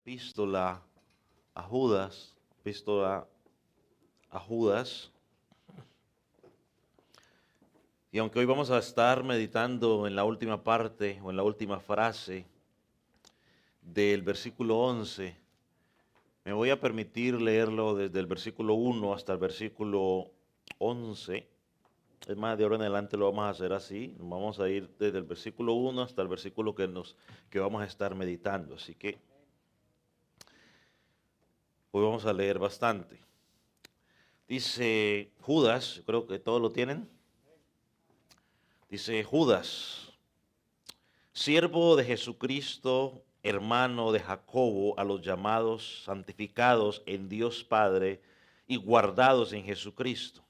epístola a Judas, epístola a Judas. Y aunque hoy vamos a estar meditando en la última parte o en la última frase del versículo 11, me voy a permitir leerlo desde el versículo 1 hasta el versículo 11. Es más, de ahora en adelante lo vamos a hacer así. Vamos a ir desde el versículo 1 hasta el versículo que vamos a estar meditando. Así que hoy vamos a leer bastante. Dice Judas, creo que todos lo tienen. Dice Judas, siervo de Jesucristo, hermano de Jacobo, a los llamados, santificados en Dios Padre y guardados en Jesucristo.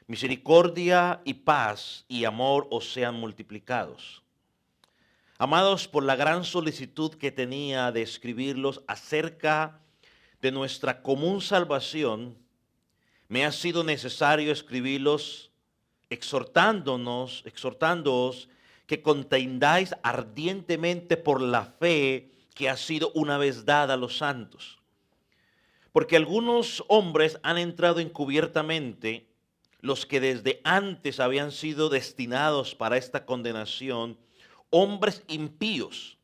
Misericordia y paz y amor os sean multiplicados. Amados, por la gran solicitud que tenía de escribirlos acerca de nuestra común salvación, me ha sido necesario escribirlos exhortándoos que contendáis ardientemente por la fe que ha sido una vez dada a los santos. Porque algunos hombres han entrado encubiertamente, los que desde antes habían sido destinados para esta condenación, hombres impíos,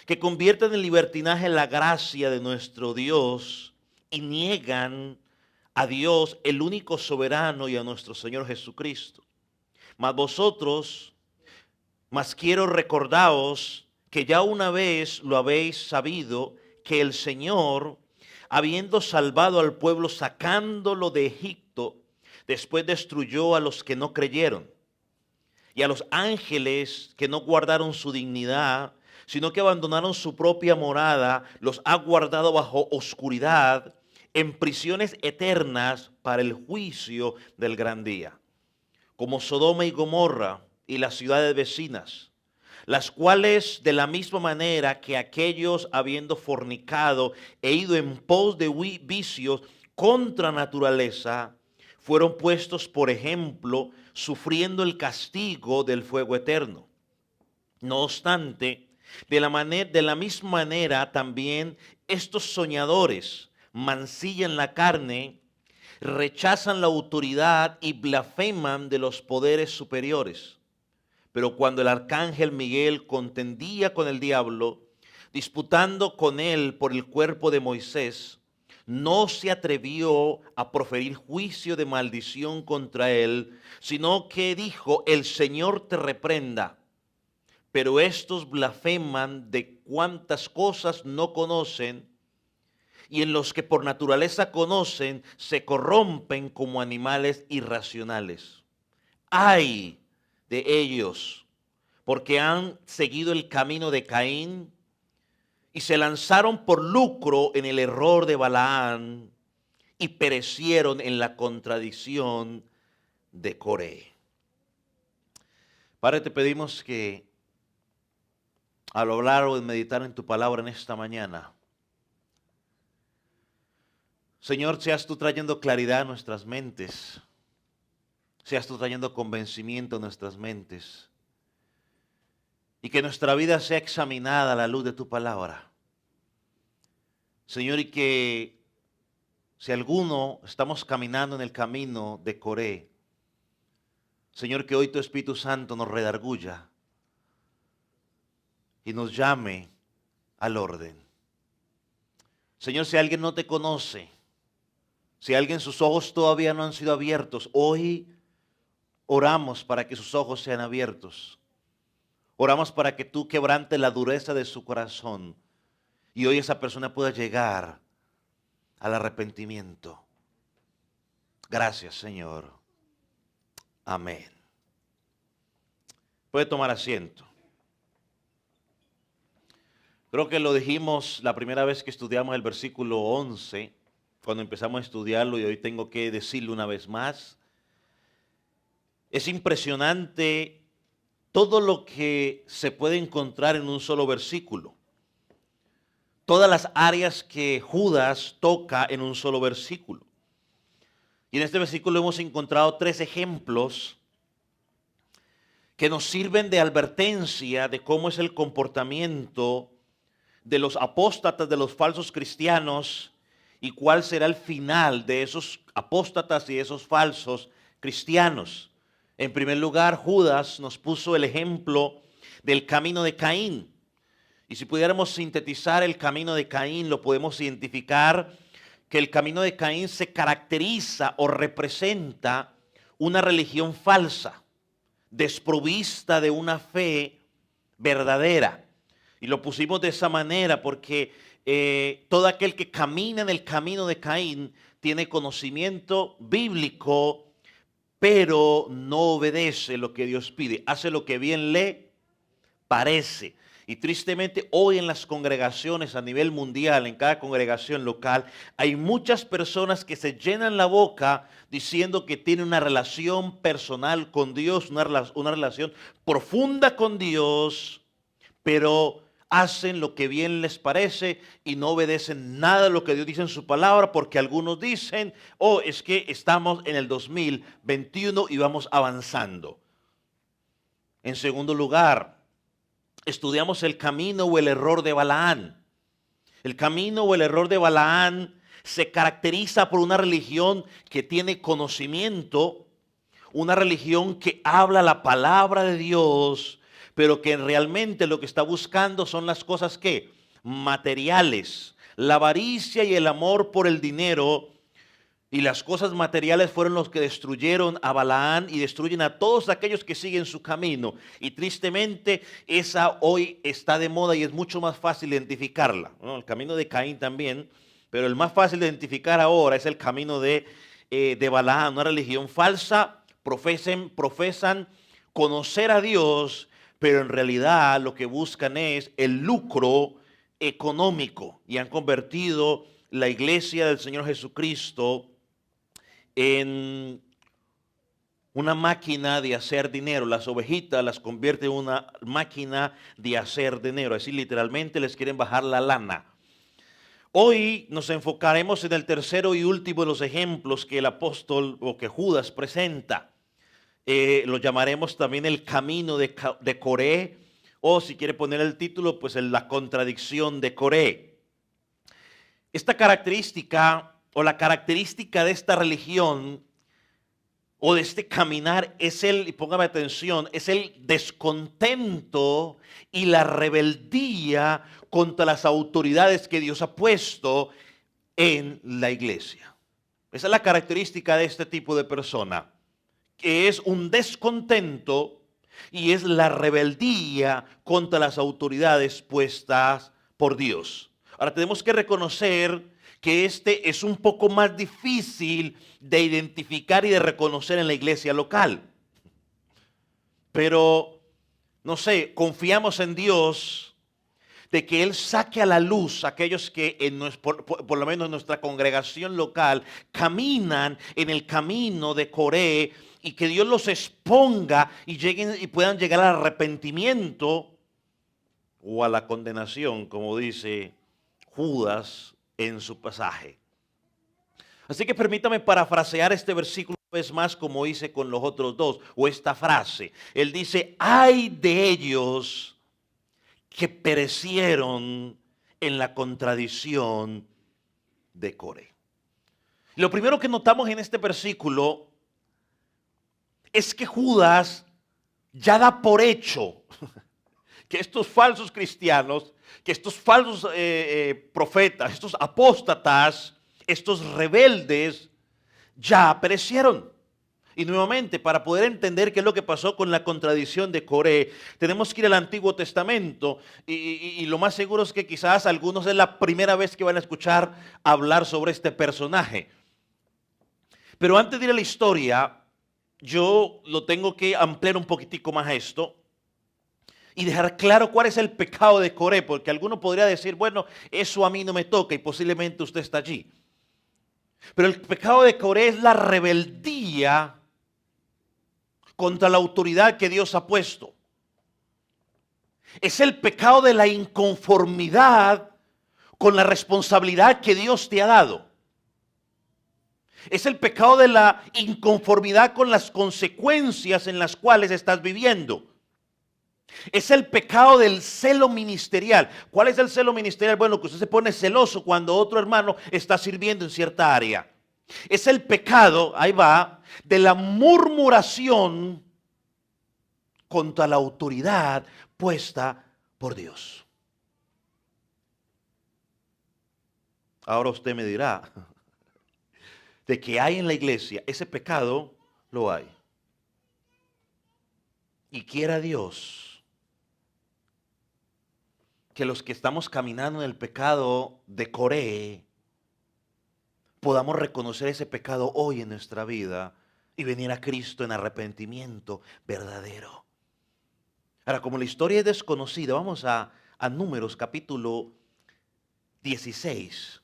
que convierten en libertinaje la gracia de nuestro Dios y niegan a Dios, el único soberano, y a nuestro Señor Jesucristo. Mas quiero recordaros que ya una vez lo habéis sabido, que el Señor, habiendo salvado al pueblo, sacándolo de Egipto, después destruyó a los que no creyeron, y a los ángeles que no guardaron su dignidad, sino que abandonaron su propia morada, los ha guardado bajo oscuridad, en prisiones eternas para el juicio del gran día, como Sodoma y Gomorra y las ciudades vecinas, las cuales de la misma manera que aquellos, habiendo fornicado e ido en pos de vicios contra naturaleza, fueron puestos por ejemplo, sufriendo el castigo del fuego eterno. No obstante, de la misma manera también estos soñadores mancillan la carne, rechazan la autoridad y blasfeman de los poderes superiores. Pero cuando el arcángel Miguel contendía con el diablo, disputando con él por el cuerpo de Moisés, no se atrevió a proferir juicio de maldición contra él, sino que dijo: el Señor te reprenda. Pero estos blasfeman de cuantas cosas no conocen, y en los que por naturaleza conocen se corrompen como animales irracionales. ¡Ay de ellos! Porque han seguido el camino de Caín y se lanzaron por lucro en el error de Balaán y perecieron en la contradicción de Coré. Padre, te pedimos que al hablar o en meditar en tu palabra en esta mañana, Señor, seas tú trayendo claridad a nuestras mentes, seas tú trayendo convencimiento a nuestras mentes, y que nuestra vida sea examinada a la luz de tu palabra. Señor, y que si alguno estamos caminando en el camino de Coré, Señor, que hoy tu Espíritu Santo nos redarguya y nos llame al orden. Señor, si alguien no te conoce, si alguien sus ojos todavía no han sido abiertos, hoy oramos para que sus ojos sean abiertos. Oramos para que tú quebrantes la dureza de su corazón y hoy esa persona pueda llegar al arrepentimiento. Gracias, Señor. Amén. Puede tomar asiento. Creo que lo dijimos la primera vez que estudiamos el versículo 11, cuando empezamos a estudiarlo, y hoy tengo que decirlo una vez más. Es impresionante todo lo que se puede encontrar en un solo versículo. Todas las áreas que Judas toca en un solo versículo. Y en este versículo hemos encontrado 3 ejemplos que nos sirven de advertencia de cómo es el comportamiento de los apóstatas, de los falsos cristianos, y cuál será el final de esos apóstatas y esos falsos cristianos. En primer lugar, Judas nos puso el ejemplo del camino de Caín. Y si pudiéramos sintetizar el camino de Caín, lo podemos identificar que el camino de Caín se caracteriza o representa una religión falsa, desprovista de una fe verdadera. Y lo pusimos de esa manera porque todo aquel que camina en el camino de Caín tiene conocimiento bíblico, pero no obedece lo que Dios pide. Hace lo que bien le parece. Y tristemente hoy en las congregaciones a nivel mundial, en cada congregación local, hay muchas personas que se llenan la boca diciendo que tienen una relación personal con Dios, una relación profunda con Dios, pero hacen lo que bien les parece y no obedecen nada de lo que Dios dice en su palabra, porque algunos dicen, oh, es que estamos en el 2021 y vamos avanzando. En segundo lugar, estudiamos el camino o el error de Balaán. El camino o el error de Balaán se caracteriza por una religión que tiene conocimiento, una religión que habla la palabra de Dios, pero que realmente lo que está buscando son las cosas que materiales. La avaricia y el amor por el dinero y las cosas materiales fueron los que destruyeron a Balaán y destruyen a todos aquellos que siguen su camino. Y tristemente esa hoy está de moda y es mucho más fácil identificarla. Bueno, el camino de Caín también, pero el más fácil de identificar ahora es el camino de Balaán, una religión falsa. Profesan conocer a Dios, pero en realidad lo que buscan es el lucro económico y han convertido la iglesia del Señor Jesucristo en una máquina de hacer dinero. Las ovejitas las convierte en una máquina de hacer dinero. Así literalmente les quieren bajar la lana. Hoy nos enfocaremos en el tercero y último de los ejemplos que el apóstol o que Judas presenta. Lo llamaremos también el camino de Coré, o si quiere poner el título, pues en la contradicción de Coré. Esta característica o la característica de esta religión o de este caminar es y póngame atención, es el descontento y la rebeldía contra las autoridades que Dios ha puesto en la iglesia. Esa es la característica de este tipo de persona, que es un descontento y es la rebeldía contra las autoridades puestas por Dios. Ahora tenemos que reconocer que este es un poco más difícil de identificar y de reconocer en la iglesia local. Pero, no sé, confiamos en Dios de que Él saque a la luz a aquellos que por lo menos en nuestra congregación local caminan en el camino de Coré y que Dios los exponga y puedan llegar al arrepentimiento o a la condenación, como dice Judas en su pasaje. Así que permítame parafrasear este versículo una vez más como hice con los otros dos, o esta frase. Él dice, ay de ellos que perecieron en la contradicción de Coré. Lo primero que notamos en este versículo es que Judas ya da por hecho que estos falsos cristianos, que estos falsos profetas, estos apóstatas, estos rebeldes, ya perecieron. Y nuevamente, para poder entender qué es lo que pasó con la contradicción de Coré, tenemos que ir al Antiguo Testamento y lo más seguro es que quizás algunos es la primera vez que van a escuchar hablar sobre este personaje. Pero antes de ir a la historia, yo lo tengo que ampliar un poquitico más esto y dejar claro cuál es el pecado de Coré, porque alguno podría decir, bueno, eso a mí no me toca y posiblemente usted está allí. Pero el pecado de Coré es la rebeldía contra la autoridad que Dios ha puesto. Es el pecado de la inconformidad con la responsabilidad que Dios te ha dado. Es el pecado de la inconformidad con las consecuencias en las cuales estás viviendo. Es el pecado del celo ministerial. ¿Cuál es el celo ministerial? Bueno, que usted se pone celoso cuando otro hermano está sirviendo en cierta área. Es el pecado, ahí va, de la murmuración contra la autoridad puesta por Dios. Ahora usted me dirá, de que hay en la iglesia, ese pecado lo hay. Y quiera Dios que los que estamos caminando en el pecado de Coré podamos reconocer ese pecado hoy en nuestra vida y venir a Cristo en arrepentimiento verdadero. Ahora, como la historia es desconocida, vamos a Números capítulo 16.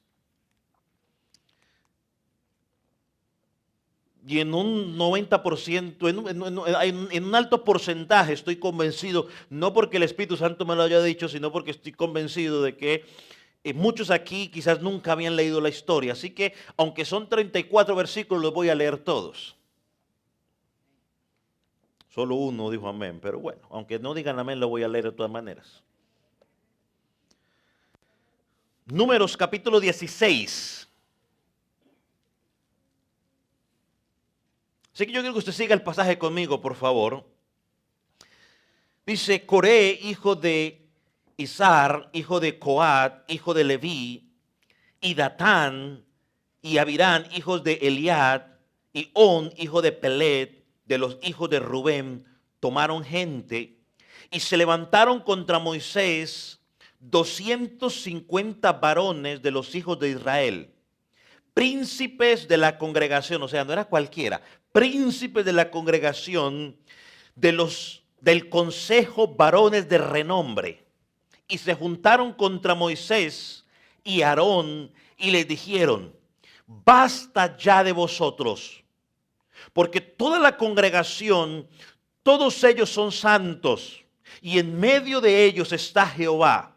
Y en un 90%, en un alto porcentaje estoy convencido, no porque el Espíritu Santo me lo haya dicho, sino porque estoy convencido de que muchos aquí quizás nunca habían leído la historia. Así que, aunque son 34 versículos, los voy a leer todos. Solo uno dijo amén, pero bueno, aunque no digan amén, lo voy a leer de todas maneras. Números capítulo 16. Así que yo quiero que usted siga el pasaje conmigo, por favor. Dice, Coré, hijo de Izar, hijo de Coat, hijo de Leví, y Datán, y Abirán, hijos de Eliad, y On, hijo de Pelet, de los hijos de Rubén, tomaron gente y se levantaron contra Moisés 250 varones de los hijos de Israel, príncipes de la congregación, o sea, no era cualquiera, príncipes de la congregación del consejo, varones de renombre, y se juntaron contra Moisés y Aarón y les dijeron, basta ya de vosotros, porque toda la congregación, todos ellos son santos, y en medio de ellos está Jehová.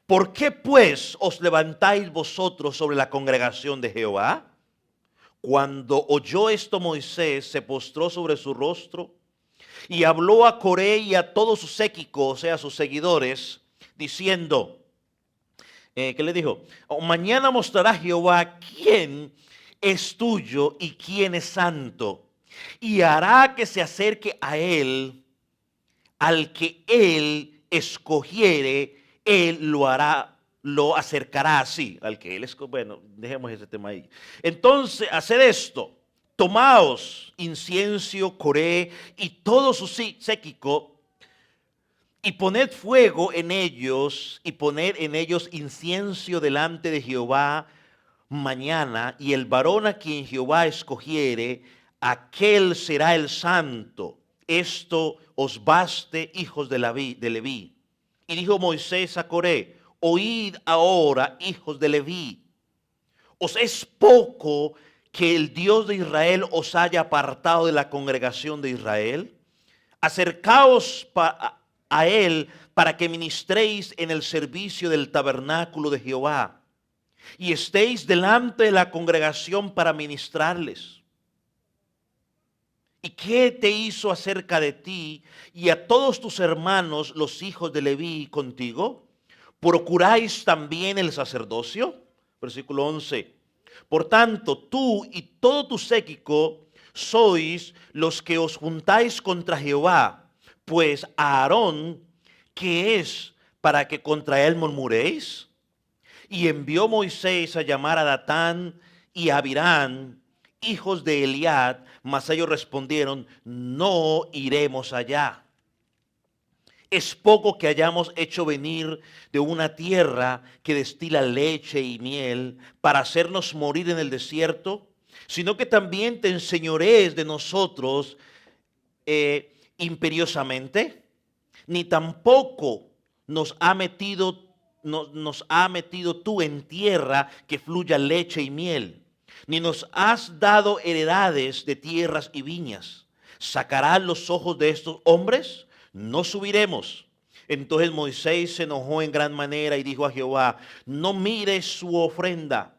¿Por qué pues os levantáis vosotros sobre la congregación de Jehová? Cuando oyó esto Moisés se postró sobre su rostro y habló a Coré y a todo su séquito, o sea, sus seguidores, diciendo, ¿qué le dijo? Mañana mostrará Jehová quién es tuyo y quién es santo, y hará que se acerque a él, al que él escogiere, él lo hará, lo acercará así, al que él escogiere. Bueno, dejemos ese tema ahí. Entonces, haced esto, tomaos incienso, Coré y todo su séquito, y poned fuego en ellos, y poned en ellos incienso delante de Jehová mañana, y el varón a quien Jehová escogiere, aquel será el santo. Esto os baste, hijos de Leví. Y dijo Moisés a Coré, oíd ahora, hijos de Leví, ¿os es poco que el Dios de Israel os haya apartado de la congregación de Israel? Acercaos a él para que ministréis en el servicio del tabernáculo de Jehová y estéis delante de la congregación para ministrarles. ¿Y qué te hizo acerca de ti y a todos tus hermanos, los hijos de Leví, contigo? ¿Procuráis también el sacerdocio? Versículo 11. Por tanto, tú y todo tu séquito sois los que os juntáis contra Jehová, pues a Aarón, ¿qué es para que contra él murmuréis? Y envió Moisés a llamar a Datán y a Abirán, hijos de Eliad, mas ellos respondieron, no iremos allá. Es poco que hayamos hecho venir de una tierra que destila leche y miel para hacernos morir en el desierto, sino que también te enseñorees de nosotros imperiosamente, ni tampoco nos ha metido tú en tierra que fluya leche y miel, ni nos has dado heredades de tierras y viñas. ¿Sacarás los ojos de estos hombres? No subiremos. Entonces Moisés se enojó en gran manera y dijo a Jehová, no mires su ofrenda,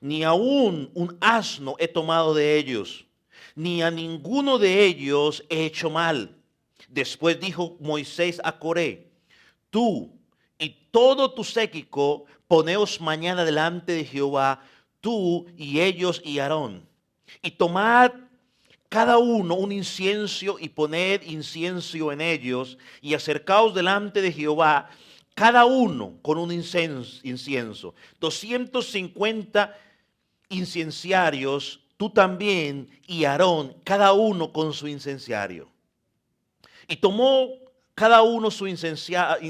ni aún un asno he tomado de ellos, ni a ninguno de ellos he hecho mal. Después dijo Moisés a Coré: tú y todo tu séquito, poneos mañana delante de Jehová, tú y ellos y Aarón, y tomad cada uno un incienso y poned incienso en ellos, y acercaos delante de Jehová, cada uno con un incienso. 250 incenciarios, tú también y Aarón, cada uno con su incenciario. Y tomó cada uno su incensario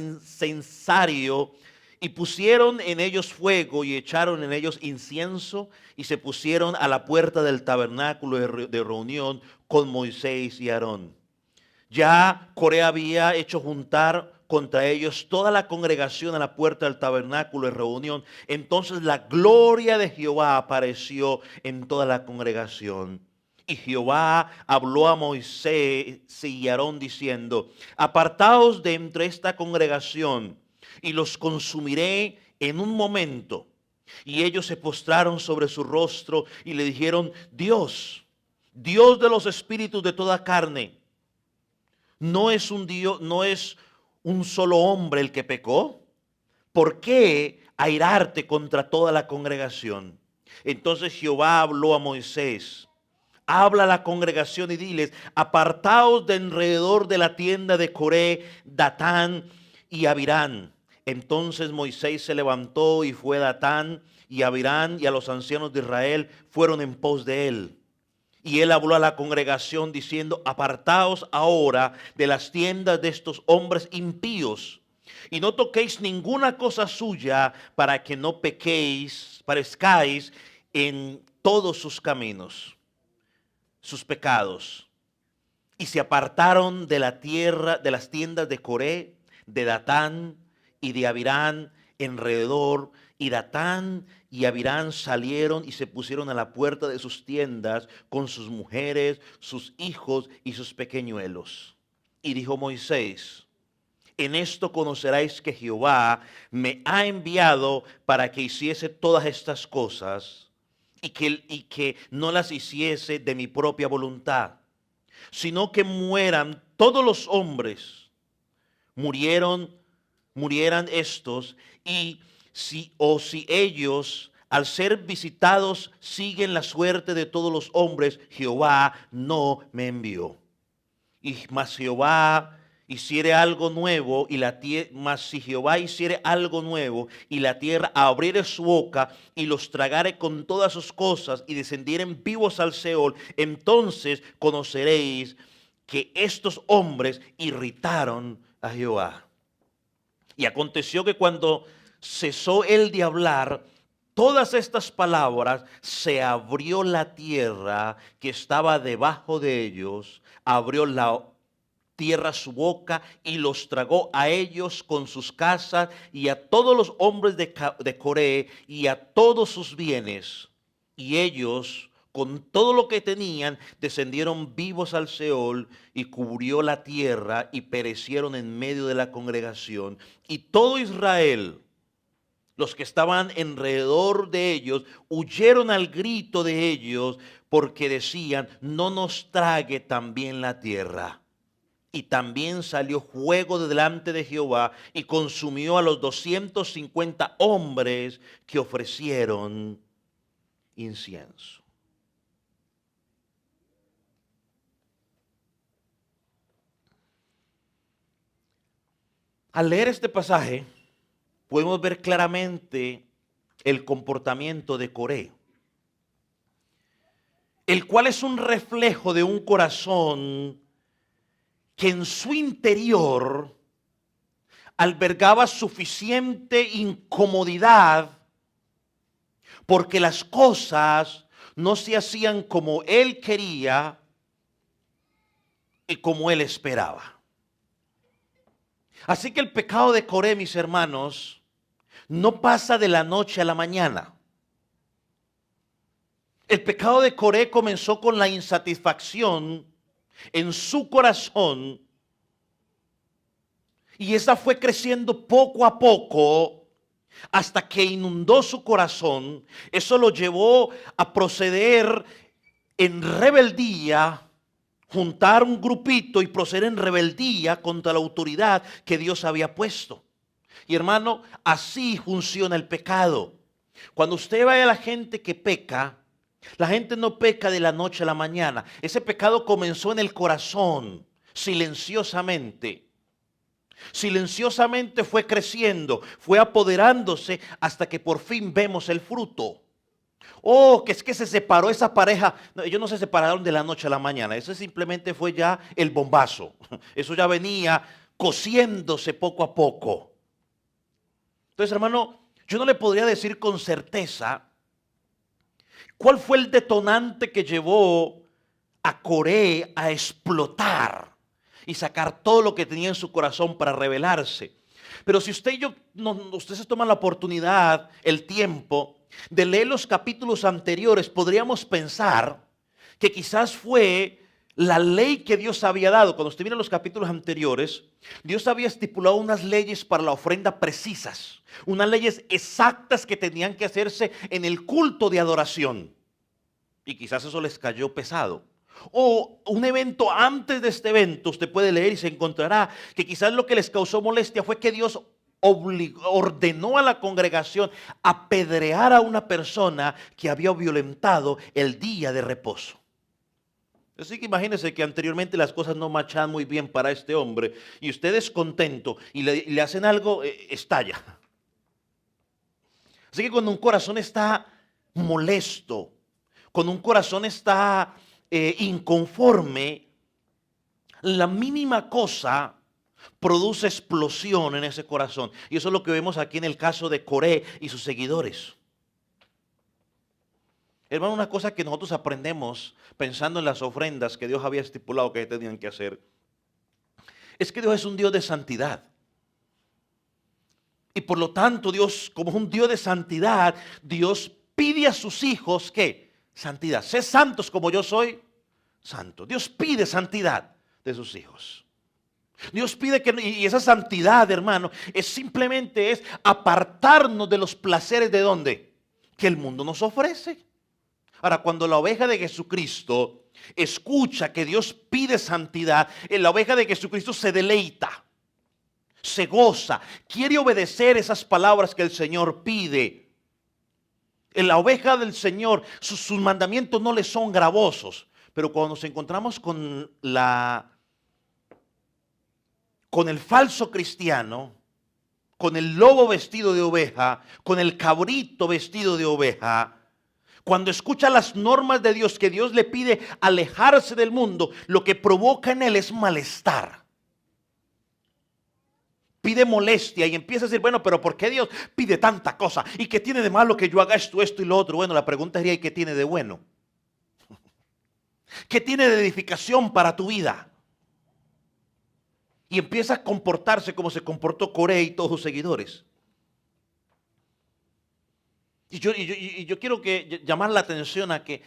y pusieron en ellos fuego y echaron en ellos incienso y se pusieron a la puerta del tabernáculo de reunión con Moisés y Aarón. Ya Coré había hecho juntar contra ellos toda la congregación a la puerta del tabernáculo de reunión. Entonces la gloria de Jehová apareció en toda la congregación. Y Jehová habló a Moisés y Aarón diciendo: apartaos de entre esta congregación y los consumiré en un momento. Y ellos se postraron sobre su rostro y le dijeron: Dios, Dios de los espíritus de toda carne, ¿no es un Dios, no es un solo hombre el que pecó? ¿Por qué airarte contra toda la congregación? Entonces Jehová habló a Moisés: habla a la congregación y diles: apartaos de alrededor de la tienda de Coré, Datán y Abirán. Entonces Moisés se levantó y fue a Datán y Abirán, y a los ancianos de Israel fueron en pos de él. Y él habló a la congregación diciendo: apartaos ahora de las tiendas de estos hombres impíos, y no toquéis ninguna cosa suya, para que no parezcáis en todos sus caminos, sus pecados. Y se apartaron de la tierra, de las tiendas de Coré, de Datán y de Abirán alrededor. Y Datán y Abirán salieron y se pusieron a la puerta de sus tiendas con sus mujeres, sus hijos y sus pequeñuelos. Y dijo Moisés: en esto conoceráis que Jehová me ha enviado para que hiciese todas estas cosas, y que no las hiciese de mi propia voluntad, sino que mueran todos los hombres. Murieran estos, y si ellos al ser visitados siguen la suerte de todos los hombres, Jehová no me envió. Y mas Jehová hiciere algo nuevo, mas si Jehová hiciere algo nuevo, y la tierra abriere su boca y los tragare con todas sus cosas, y descendieren vivos al Seol, entonces conoceréis que estos hombres irritaron a Jehová. Y aconteció que cuando cesó él de hablar todas estas palabras, se abrió la tierra que estaba debajo de ellos, abrió la tierra su boca y los tragó a ellos con sus casas y a todos los hombres de Coré y a todos sus bienes. Y ellos, con todo lo que tenían, descendieron vivos al Seol, y cubrió la tierra y perecieron en medio de la congregación. Y todo Israel, los que estaban alrededor de ellos, huyeron al grito de ellos, porque decían: no nos trague también la tierra. Y también salió fuego de delante de Jehová y consumió a los 250 hombres que ofrecieron incienso. Al leer este pasaje, podemos ver claramente el comportamiento de Coré, el cual es un reflejo de un corazón que en su interior albergaba suficiente incomodidad, porque las cosas no se hacían como él quería y como él esperaba. Así que el pecado de Coré, mis hermanos, no pasa de la noche a la mañana. El pecado de Coré comenzó con la insatisfacción en su corazón, y esa fue creciendo poco a poco hasta que inundó su corazón. Eso lo llevó a proceder en rebeldía juntar un grupito y proceder en rebeldía contra la autoridad que Dios había puesto. Y hermano, así funciona el pecado. Cuando usted ve a la gente que peca, la gente no peca de la noche a la mañana. Ese pecado comenzó en el corazón, silenciosamente. Silenciosamente fue creciendo, fue apoderándose hasta que por fin vemos el fruto. Oh, que es que se separó esa pareja. No, ellos no se separaron de la noche a la mañana. Eso simplemente fue ya el bombazo. Eso ya venía cociéndose poco a poco. Entonces, hermano, yo no le podría decir con certeza cuál fue el detonante que llevó a Coré a explotar y sacar todo lo que tenía en su corazón para rebelarse. Pero si usted y yo, usted se toma la oportunidad, el tiempo de leer los capítulos anteriores, podríamos pensar que quizás fue la ley que Dios había dado. Cuando usted mira los capítulos anteriores, Dios había estipulado unas leyes para la ofrenda precisas, unas leyes exactas que tenían que hacerse en el culto de adoración. Y quizás eso les cayó pesado. O un evento antes de este evento, usted puede leer y se encontrará que quizás lo que les causó molestia fue que Dios ordenó a la congregación apedrear a una persona que había violentado el día de reposo. Así que imagínense que anteriormente las cosas no marchaban muy bien para este hombre y usted es contento y le hacen algo, estalla. Así que cuando un corazón está molesto, cuando un corazón está inconforme, la mínima cosa produce explosión en ese corazón. Y eso es lo que vemos aquí en el caso de Coré y sus seguidores. Hermano, una cosa que nosotros aprendemos pensando en las ofrendas que Dios había estipulado que tenían que hacer, es que Dios es un Dios de santidad. Y por lo tanto, Dios, como es un Dios de santidad, Dios pide a sus hijos que santidad. Sé santos como yo soy santo. Dios pide santidad de sus hijos. Dios pide que, y esa santidad, hermano, simplemente es apartarnos de los placeres de ¿dónde? Que el mundo nos ofrece. Ahora, cuando la oveja de Jesucristo escucha que Dios pide santidad, la oveja de Jesucristo se deleita, se goza, quiere obedecer esas palabras que el Señor pide. En la oveja del Señor, sus mandamientos no le son gravosos. Pero cuando nos encontramos con el falso cristiano, con el lobo vestido de oveja, con el cabrito vestido de oveja, cuando escucha las normas de Dios, que Dios le pide alejarse del mundo, lo que provoca en él es malestar. Pide molestia y empieza a decir, bueno, pero ¿por qué Dios pide tanta cosa? ¿Y qué tiene de malo que yo haga esto, esto y lo otro? Bueno, la pregunta sería, ¿y qué tiene de bueno? ¿Qué tiene de edificación para tu vida? Y empieza a comportarse como se comportó Coré y todos sus seguidores. Y yo quiero llamar la atención a que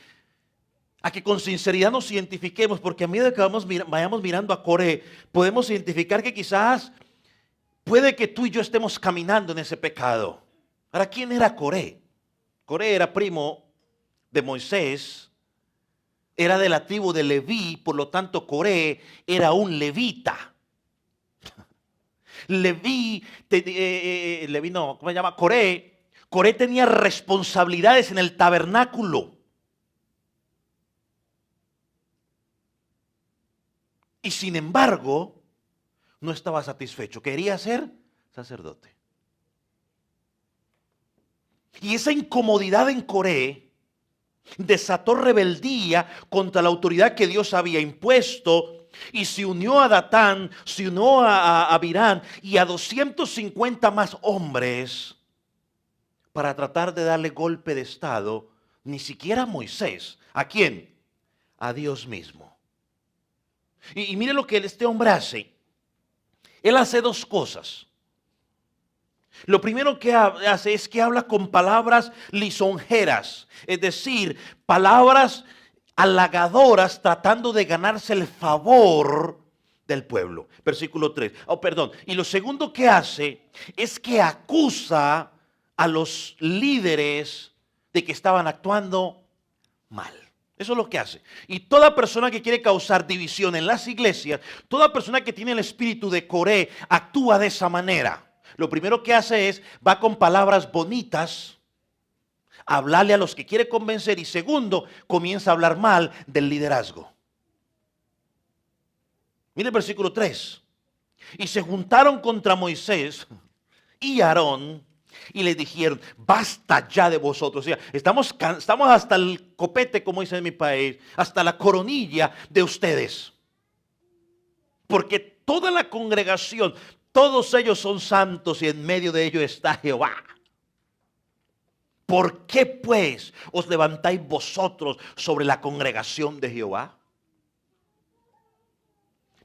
con sinceridad nos identifiquemos, porque a medida que vayamos mirando a Coré, podemos identificar que quizás puede que tú y yo estemos caminando en ese pecado. Ahora, ¿quién era Coré? Coré era primo de Moisés, era de la tribu de Leví, por lo tanto Coré era un levita. ¿Cómo se llama? Coré tenía responsabilidades en el tabernáculo. Y sin embargo, no estaba satisfecho. Quería ser sacerdote. Y esa incomodidad en Coré desató rebeldía contra la autoridad que Dios había impuesto y se unió a Datán, se unió a Abirán y a 250 más hombres para tratar de darle golpe de estado, ni siquiera a Moisés. ¿A quién? A Dios mismo. Y mire lo que este hombre hace. Él hace dos cosas. Lo primero que hace es que habla con palabras lisonjeras, es decir, palabras halagadoras tratando de ganarse el favor del pueblo. Versículo 3. Y lo segundo que hace es que acusa a los líderes de que estaban actuando mal. Eso es lo que hace. Y toda persona que quiere causar división en las iglesias, toda persona que tiene el espíritu de Coré, actúa de esa manera. Lo primero que hace es, va con palabras bonitas a hablarle a los que quiere convencer. Y segundo, comienza a hablar mal del liderazgo. Mire el versículo 3. Y se juntaron contra Moisés y Aarón y le dijeron, basta ya de vosotros. O sea, estamos hasta el copete, como dice en mi país, hasta la coronilla de ustedes. Porque toda la congregación, todos ellos son santos y en medio de ellos está Jehová. ¿Por qué pues os levantáis vosotros sobre la congregación de Jehová?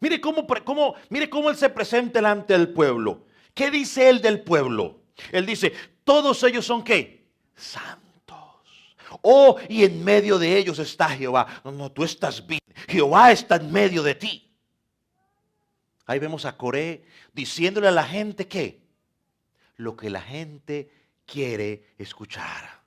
Mire cómo él se presenta delante del pueblo. ¿Qué dice él del pueblo? Él dice, todos ellos son ¿qué? Santos. Oh, y en medio de ellos está Jehová. No, tú estás bien. Jehová está en medio de ti. Ahí vemos a Coré diciéndole a la gente ¿qué? Lo que la gente quiere escuchar.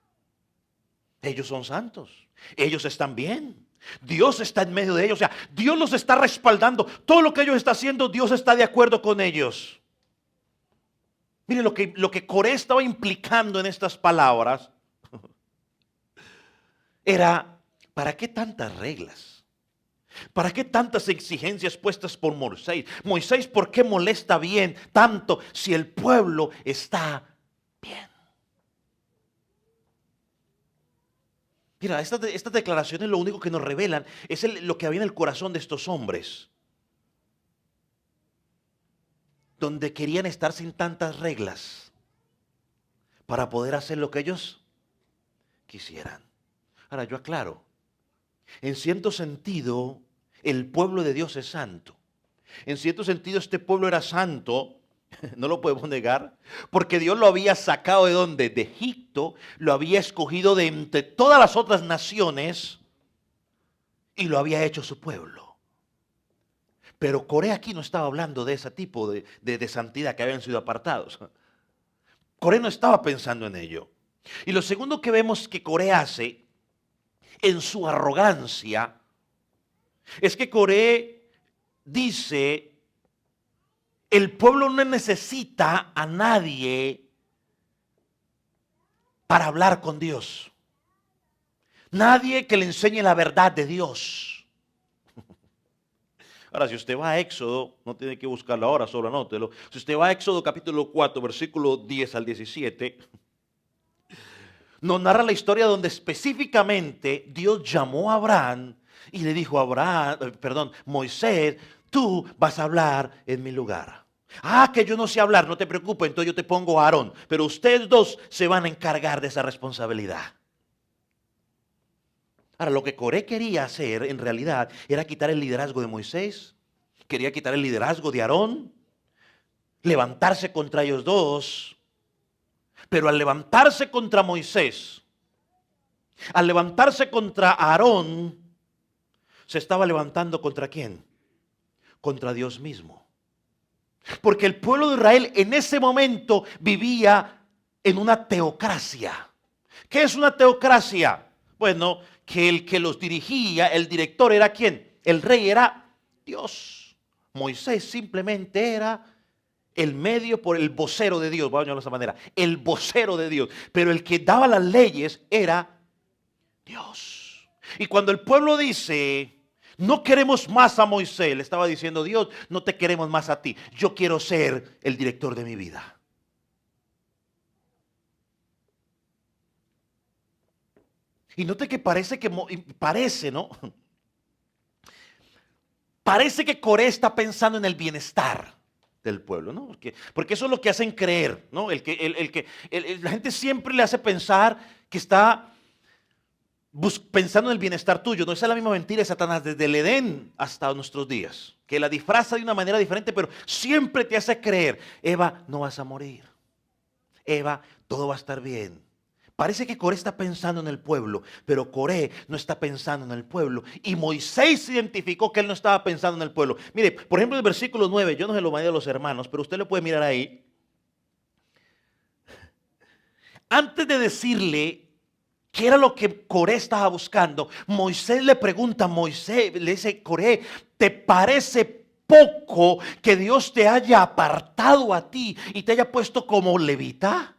Ellos son santos. Ellos están bien. Dios está en medio de ellos. O sea, Dios los está respaldando. Todo lo que ellos están haciendo, Dios está de acuerdo con ellos. Miren lo que Coré estaba implicando en estas palabras era, ¿para qué tantas reglas? ¿Para qué tantas exigencias puestas por Moisés? Moisés, ¿por qué molesta bien tanto si el pueblo está bien? Mira, estas declaraciones lo único que nos revelan es lo que había en el corazón de estos hombres. Donde querían estar sin tantas reglas para poder hacer lo que ellos quisieran. Ahora yo aclaro, en cierto sentido el pueblo de Dios es santo. En cierto sentido este pueblo era santo, no lo podemos negar, porque Dios lo había sacado ¿de dónde? De Egipto, lo había escogido de entre todas las otras naciones y lo había hecho su pueblo. Pero Coré aquí no estaba hablando de ese tipo de santidad que habían sido apartados. Coré no estaba pensando en ello. Y lo segundo que vemos que Coré hace en su arrogancia es que Coré dice, el pueblo no necesita a nadie para hablar con Dios. Nadie que le enseñe la verdad de Dios. Ahora, si usted va a Éxodo, no tiene que buscarlo ahora, solo anótelo. Si usted va a Éxodo capítulo 4, versículo 10 al 17, nos narra la historia donde específicamente Dios llamó a Abraham y le dijo a Moisés, tú vas a hablar en mi lugar. Ah, que yo no sé hablar, no te preocupes, entonces yo te pongo a Aarón. Pero ustedes dos se van a encargar de esa responsabilidad. Ahora, lo que Coré quería hacer en realidad era quitar el liderazgo de Moisés, quería quitar el liderazgo de Aarón, levantarse contra ellos dos. Pero al levantarse contra Moisés, al levantarse contra Aarón, se estaba levantando ¿contra quién? Contra Dios mismo. Porque el pueblo de Israel en ese momento vivía en una teocracia. ¿Qué es una teocracia? Bueno, que el que los dirigía, el director era ¿quién? El rey era Dios. Moisés simplemente era el medio por el vocero de Dios, vamos a llamarlo de esa manera, el vocero de Dios. Pero el que daba las leyes era Dios. Y cuando el pueblo dice, no queremos más a Moisés, le estaba diciendo Dios, no te queremos más a ti. Yo quiero ser el director de mi vida. Y note que parece, ¿no? Parece que Coré está pensando en el bienestar del pueblo, ¿no? Porque eso es lo que hacen creer, ¿no? La gente siempre le hace pensar que está pensando en el bienestar tuyo. No, esa es la misma mentira de Satanás desde el Edén hasta nuestros días, que la disfraza de una manera diferente, pero siempre te hace creer, Eva, no vas a morir. Eva, todo va a estar bien. Parece que Coré está pensando en el pueblo, pero Coré no está pensando en el pueblo. Y Moisés identificó que él no estaba pensando en el pueblo. Mire, por ejemplo, el versículo 9, yo no se lo mandé a los hermanos, pero usted lo puede mirar ahí. Antes de decirle ¿Qué era lo que Coré estaba buscando? Moisés le pregunta a Moisés, le dice, Coré, ¿te parece poco que Dios te haya apartado a ti y te haya puesto como levita?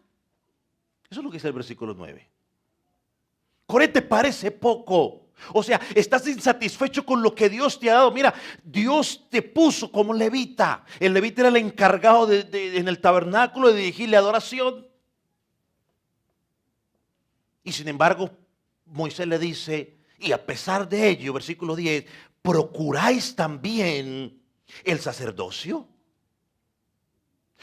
Eso es lo que dice el versículo 9. Coré, ¿te parece poco? O sea, estás insatisfecho con lo que Dios te ha dado. Mira, Dios te puso como levita. El levita era el encargado en el tabernáculo de dirigirle adoración. Y sin embargo, Moisés le dice, y a pesar de ello, versículo 10, procuráis también el sacerdocio.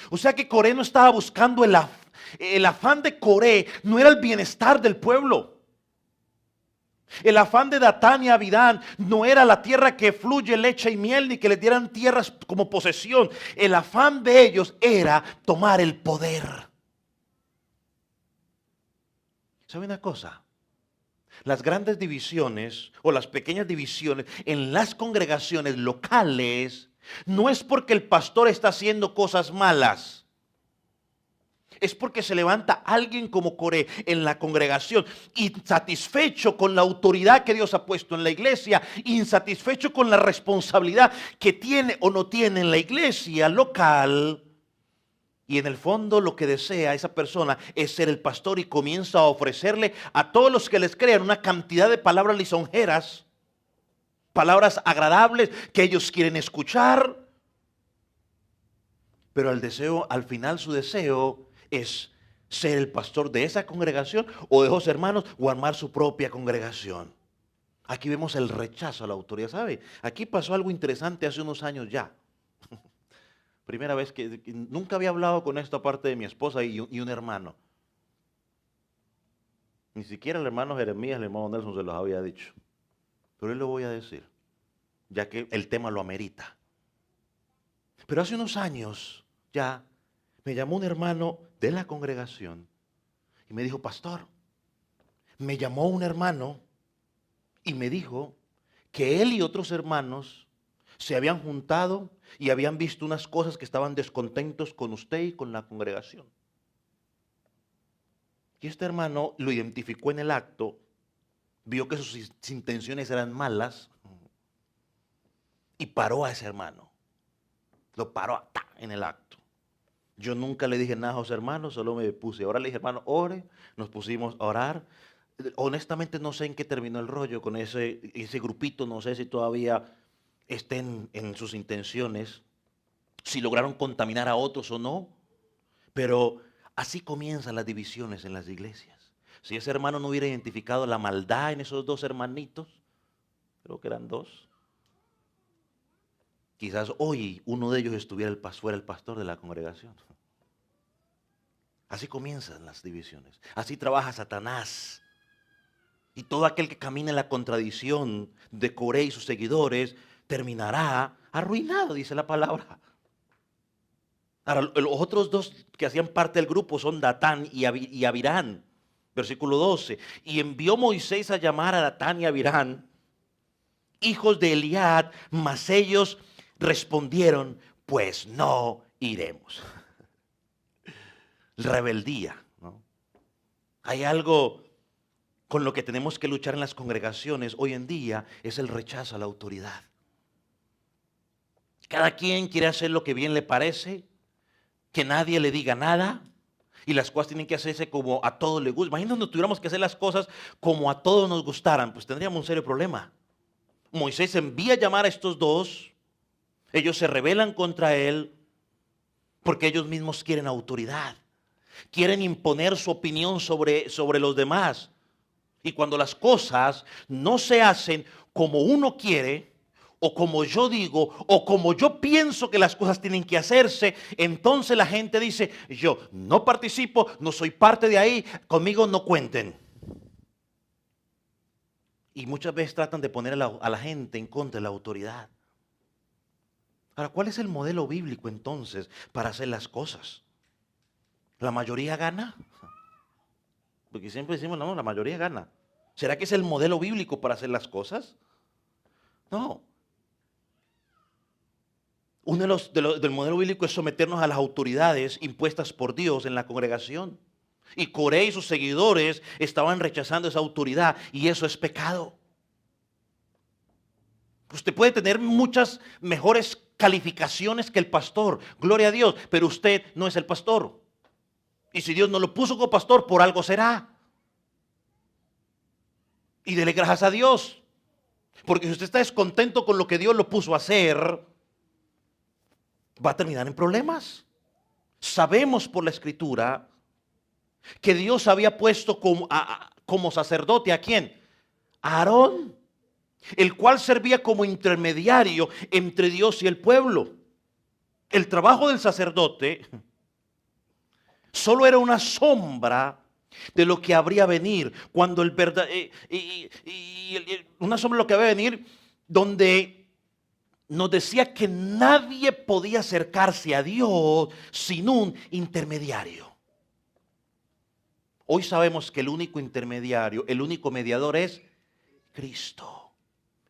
O sea que Coré no estaba buscando el afán de Coré, no era el bienestar del pueblo. El afán de Datán y Abirán no era la tierra que fluye leche y miel, ni que les dieran tierras como posesión. El afán de ellos era tomar el poder. ¿Sabe una cosa? Las grandes divisiones o las pequeñas divisiones en las congregaciones locales no es porque el pastor está haciendo cosas malas. Es porque se levanta alguien como Coré en la congregación, insatisfecho con la autoridad que Dios ha puesto en la iglesia, insatisfecho con la responsabilidad que tiene o no tiene en la iglesia local. Y en el fondo lo que desea esa persona es ser el pastor y comienza a ofrecerle a todos los que les crean una cantidad de palabras lisonjeras, palabras agradables que ellos quieren escuchar. Pero al final su deseo es ser el pastor de esa congregación o de esos hermanos o armar su propia congregación. Aquí vemos el rechazo a la autoridad, ¿sabe? Aquí pasó algo interesante hace unos años ya. Primera vez que nunca había hablado con esto aparte de mi esposa y un hermano. Ni siquiera el hermano Jeremías, el hermano Nelson se los había dicho. Pero él lo voy a decir, ya que el tema lo amerita. Pero hace unos años ya me llamó un hermano de la congregación y me dijo, pastor, me llamó un hermano y me dijo que él y otros hermanos se habían juntado y habían visto unas cosas que estaban descontentos con usted y con la congregación. Y este hermano lo identificó en el acto, vio que sus intenciones eran malas y paró a ese hermano. Lo paró en el acto. Yo nunca le dije nada a los hermanos, solo me puse. Ahora le dije, hermano, ore, nos pusimos a orar. Honestamente no sé en qué terminó el rollo con ese grupito, no sé si todavía estén en sus intenciones, si lograron contaminar a otros o no, pero así comienzan las divisiones en las iglesias. Si ese hermano no hubiera identificado la maldad en esos dos hermanitos, creo que eran dos, quizás hoy uno de ellos fuera el pastor de la congregación. Así comienzan las divisiones, así trabaja Satanás. Y todo aquel que camine en la contradicción de Coré y sus seguidores terminará arruinado, dice la palabra. Ahora, los otros dos que hacían parte del grupo son Datán y Abirán. Versículo 12. Y envió Moisés a llamar a Datán y Abirán, hijos de Eliad, mas ellos respondieron, pues no iremos. Rebeldía, ¿no? Hay algo con lo que tenemos que luchar en las congregaciones hoy en día, es el rechazo a la autoridad. Cada quien quiere hacer lo que bien le parece, que nadie le diga nada, y las cosas tienen que hacerse como a todos les gusta. Imagínate si tuviéramos que hacer las cosas como a todos nos gustaran, pues tendríamos un serio problema. Moisés envía a llamar a estos dos, ellos se rebelan contra él, porque ellos mismos quieren autoridad, quieren imponer su opinión sobre los demás. Y cuando las cosas no se hacen como uno quiere, o como yo digo, o como yo pienso que las cosas tienen que hacerse, entonces la gente dice, yo no participo, no soy parte de ahí, conmigo no cuenten. Y muchas veces tratan de poner a la gente en contra de la autoridad. Ahora, ¿cuál es el modelo bíblico entonces para hacer las cosas? ¿La mayoría gana? Porque siempre decimos, no, la mayoría gana. ¿Será que es el modelo bíblico para hacer las cosas? No. Uno del modelo bíblico es someternos a las autoridades impuestas por Dios en la congregación. Y Coré y sus seguidores estaban rechazando esa autoridad y eso es pecado. Usted puede tener muchas mejores calificaciones que el pastor, gloria a Dios, pero usted no es el pastor. Y si Dios no lo puso como pastor, por algo será. Y dele gracias a Dios. Porque si usted está descontento con lo que Dios lo puso a hacer, va a terminar en problemas. Sabemos por la Escritura que Dios había puesto como sacerdote ¿a quién? A Aarón, el cual servía como intermediario entre Dios y el pueblo. El trabajo del sacerdote solo era una sombra de lo que habría venir cuando el verdad una sombra de lo que habría venir, donde nos decía que nadie podía acercarse a Dios sin un intermediario. Hoy sabemos que el único intermediario, el único mediador es Cristo.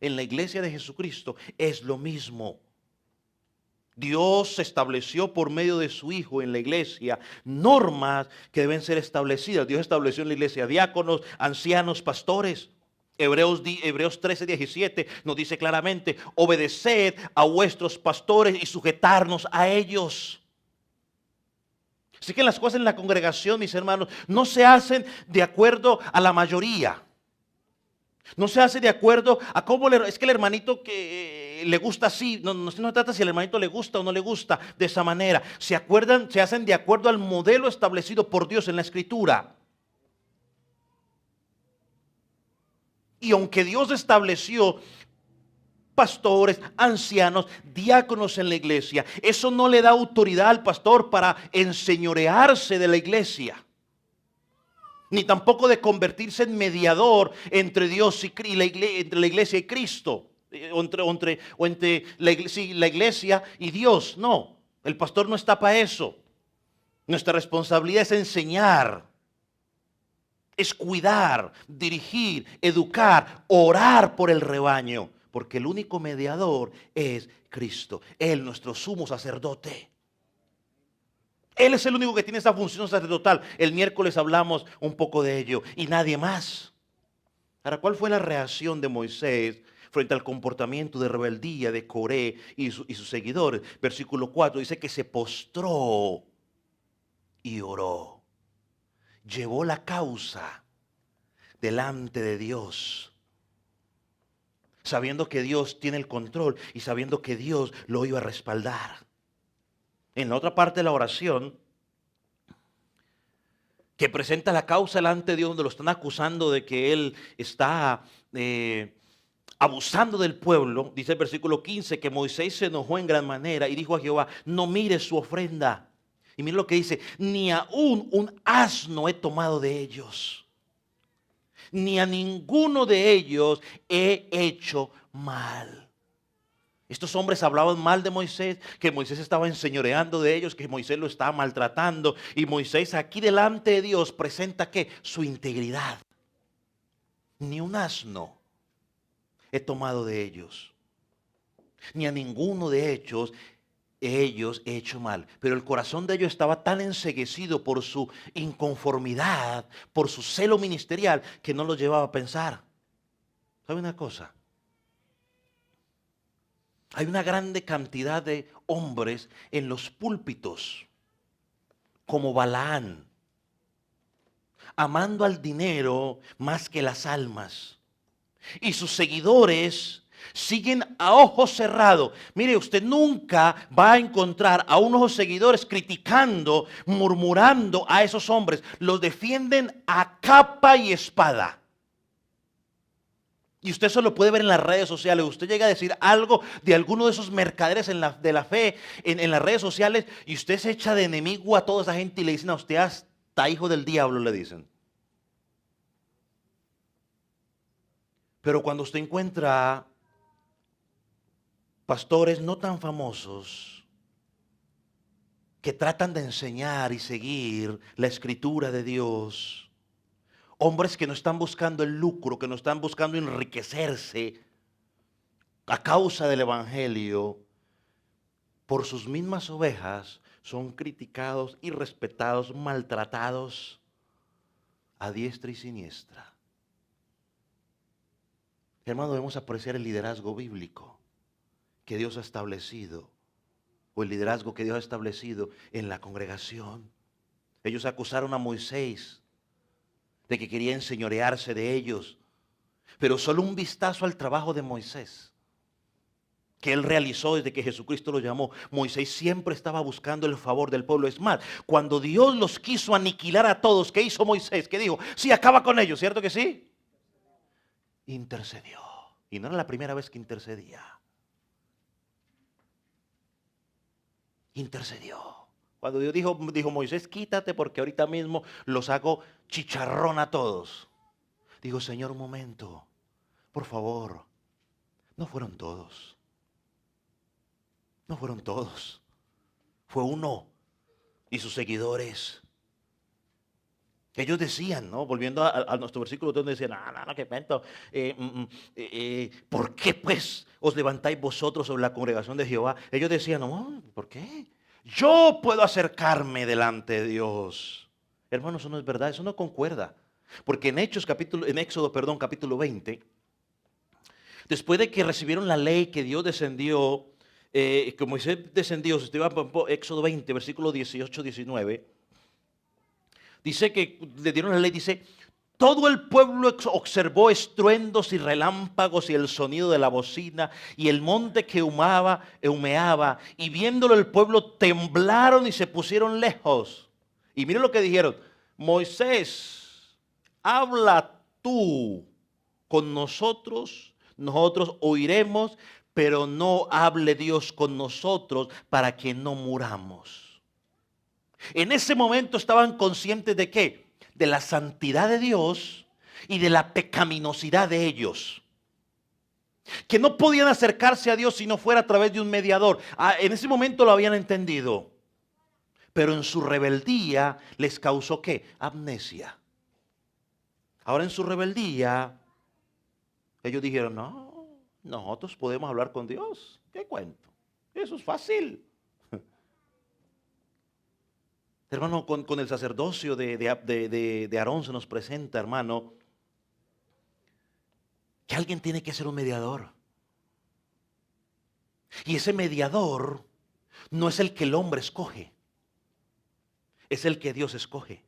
En la iglesia de Jesucristo es lo mismo. Dios estableció por medio de su Hijo en la iglesia normas que deben ser establecidas. Dios estableció en la iglesia diáconos, ancianos, pastores. Hebreos 13:17 nos dice claramente: obedeced a vuestros pastores y sujetarnos a ellos. Así que las cosas en la congregación, mis hermanos, no se hacen de acuerdo a la mayoría. No se hace de acuerdo a cómo es que el hermanito que le gusta así. No se trata si el hermanito le gusta o no le gusta de esa manera. Se hacen de acuerdo al modelo establecido por Dios en la Escritura. Y aunque Dios estableció pastores, ancianos, diáconos en la iglesia, eso no le da autoridad al pastor para enseñorearse de la iglesia, ni tampoco de convertirse en mediador entre Dios y entre la iglesia y Cristo, o entre la iglesia y Dios. No, el pastor no está para eso. Nuestra responsabilidad es enseñar, es cuidar, dirigir, educar, orar por el rebaño, porque el único mediador es Cristo, Él, nuestro sumo sacerdote. Él es el único que tiene esa función sacerdotal. El miércoles hablamos un poco de ello y nadie más. Ahora, ¿cuál fue la reacción de Moisés frente al comportamiento de rebeldía de Coré y sus seguidores? Versículo 4 dice que se postró y oró. Llevó la causa delante de Dios, sabiendo que Dios tiene el control y sabiendo que Dios lo iba a respaldar. En la otra parte de la oración, que presenta la causa delante de Dios, donde lo están acusando de que él está abusando del pueblo, dice el versículo 15, que Moisés se enojó en gran manera y dijo a Jehová: no mires su ofrenda. Y mire lo que dice: ni aún un asno he tomado de ellos, ni a ninguno de ellos he hecho mal. Estos hombres hablaban mal de Moisés, que Moisés estaba enseñoreando de ellos, que Moisés lo estaba maltratando. Y Moisés aquí delante de Dios presenta ¿qué? Su integridad. Ni un asno he tomado de ellos, ni a ninguno de ellos he hecho mal. Pero el corazón de ellos estaba tan enceguecido por su inconformidad, por su celo ministerial, que no lo llevaba a pensar. ¿Sabe una cosa? Hay una grande cantidad de hombres en los púlpitos, como Balaán, amando al dinero más que las almas. Y sus seguidores siguen a ojos cerrados. Mire, usted nunca va a encontrar a unos seguidores criticando, murmurando a esos hombres. Los defienden a capa y espada. Y usted eso lo puede ver en las redes sociales. Usted llega a decir algo de alguno de esos mercaderes de la fe en las redes sociales y usted se echa de enemigo a toda esa gente y le dicen a usted hasta hijo del diablo, le dicen. Pero cuando usted encuentra pastores no tan famosos que tratan de enseñar y seguir la escritura de Dios, hombres que no están buscando el lucro, que no están buscando enriquecerse a causa del evangelio, por sus mismas ovejas son criticados, irrespetados, maltratados. a diestra y siniestra. Hermano, debemos apreciar el liderazgo bíblico que Dios ha establecido, o el liderazgo que Dios ha establecido en la congregación. Ellos acusaron a Moisés de que quería enseñorearse de ellos, pero solo un vistazo al trabajo de Moisés que él realizó desde que Jesucristo lo llamó. Moisés siempre estaba buscando el favor del pueblo. Es más, cuando Dios los quiso aniquilar a todos, ¿qué hizo Moisés? ¿Qué dijo? Sí, acaba con ellos, ¿cierto que sí? Intercedió. Y no era la primera vez que intercedía. Intercedió. Cuando Dios dijo Moisés, quítate porque ahorita mismo los hago chicharrón a todos. Digo, Señor, un momento, por favor. No fueron todos. No fueron todos. Fue uno y sus seguidores. Ellos decían, ¿no? Volviendo a nuestro versículo, donde decían, no, qué pento. ¿Por qué pues os levantáis vosotros sobre la congregación de Jehová? Ellos decían, no, ¿por qué? Yo puedo acercarme delante de Dios. Hermano, eso no es verdad, eso no concuerda. Porque en Éxodo, capítulo 20, después de que recibieron la ley que Dios descendió, que Moisés descendió, si usted va a Éxodo 20, versículo 18, 19, dice que le dieron la ley, dice, todo el pueblo observó estruendos y relámpagos y el sonido de la bocina y el monte que humeaba, y viéndolo el pueblo temblaron y se pusieron lejos. Y miren lo que dijeron, Moisés, habla tú con nosotros, nosotros oiremos, pero no hable Dios con nosotros para que no muramos. En ese momento estaban conscientes de ¿qué? De la santidad de Dios y de la pecaminosidad de ellos. Que no podían acercarse a Dios si no fuera a través de un mediador. En ese momento lo habían entendido. Pero en su rebeldía les causó ¿qué? Amnesia. Ahora en su rebeldía ellos dijeron, no, nosotros podemos hablar con Dios. ¿Qué cuento? Eso es fácil. Hermano, con el sacerdocio de Aarón se nos presenta, hermano, que alguien tiene que ser un mediador. Y ese mediador no es el que el hombre escoge, es el que Dios escoge.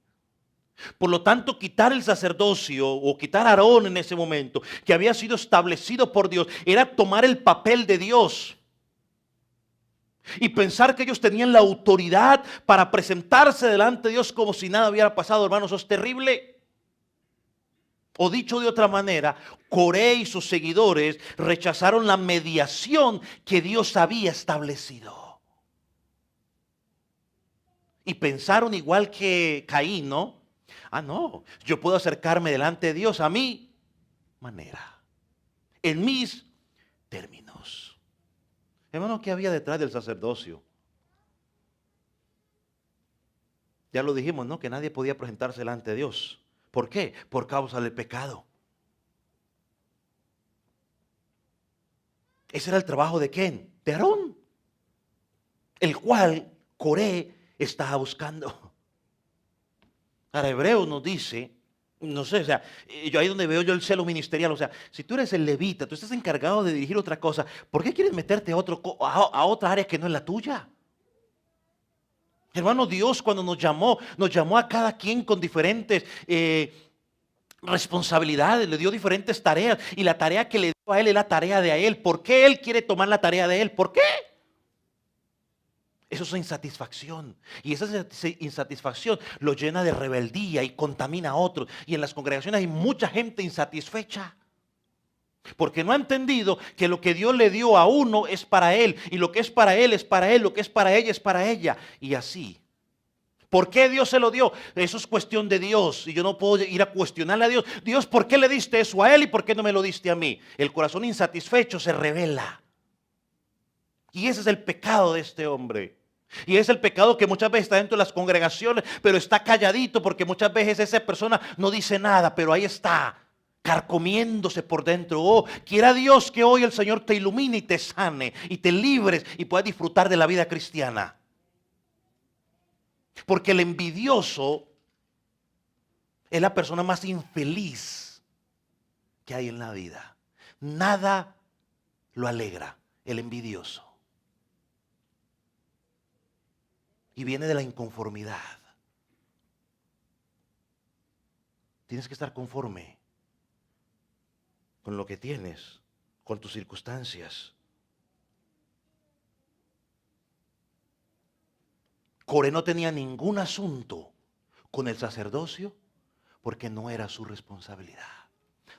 Por lo tanto, quitar el sacerdocio o quitar a Aarón en ese momento, que había sido establecido por Dios, era tomar el papel de Dios. Y pensar que ellos tenían la autoridad para presentarse delante de Dios como si nada hubiera pasado, hermanos, eso es terrible. O dicho de otra manera, Coré y sus seguidores rechazaron la mediación que Dios había establecido. Y pensaron igual que Caín, ¿no? No, yo puedo acercarme delante de Dios a mi manera, en mis términos. Hermano, ¿qué había detrás del sacerdocio? Ya lo dijimos, ¿no? Que nadie podía presentarse delante de Dios. ¿Por qué? Por causa del pecado. Ese era el trabajo de ¿quién? De Aarón, el cual Coré estaba buscando. Ahora, Hebreos nos dice, no sé, o sea, yo ahí donde veo yo el celo ministerial, o sea, si tú eres el levita, tú estás encargado de dirigir otra cosa, ¿por qué quieres meterte a otra área que no es la tuya? Hermano, Dios cuando nos llamó a cada quien con diferentes responsabilidades, le dio diferentes tareas, y la tarea que le dio a él es la tarea de a él. ¿Por qué él quiere tomar la tarea de él? ¿Por qué? Eso es insatisfacción. Y esa insatisfacción lo llena de rebeldía y contamina a otros. Y en las congregaciones hay mucha gente insatisfecha. Porque no ha entendido que lo que Dios le dio a uno es para él. Y lo que es para él es para él. Lo que es para ella es para ella. Y así. ¿Por qué Dios se lo dio? Eso es cuestión de Dios. Y yo no puedo ir a cuestionarle a Dios. Dios, ¿por qué le diste eso a él y por qué no me lo diste a mí? El corazón insatisfecho se revela. Y ese es el pecado de este hombre. Y es el pecado que muchas veces está dentro de las congregaciones, pero está calladito porque muchas veces esa persona no dice nada, pero ahí está, carcomiéndose por dentro. Oh, quiera Dios que hoy el Señor te ilumine y te sane y te libres y puedas disfrutar de la vida cristiana. Porque el envidioso es la persona más infeliz que hay en la vida. Nada lo alegra, el envidioso. Y viene de la inconformidad. Tienes que estar conforme con lo que tienes, con tus circunstancias. Coré no tenía ningún asunto con el sacerdocio porque no era su responsabilidad.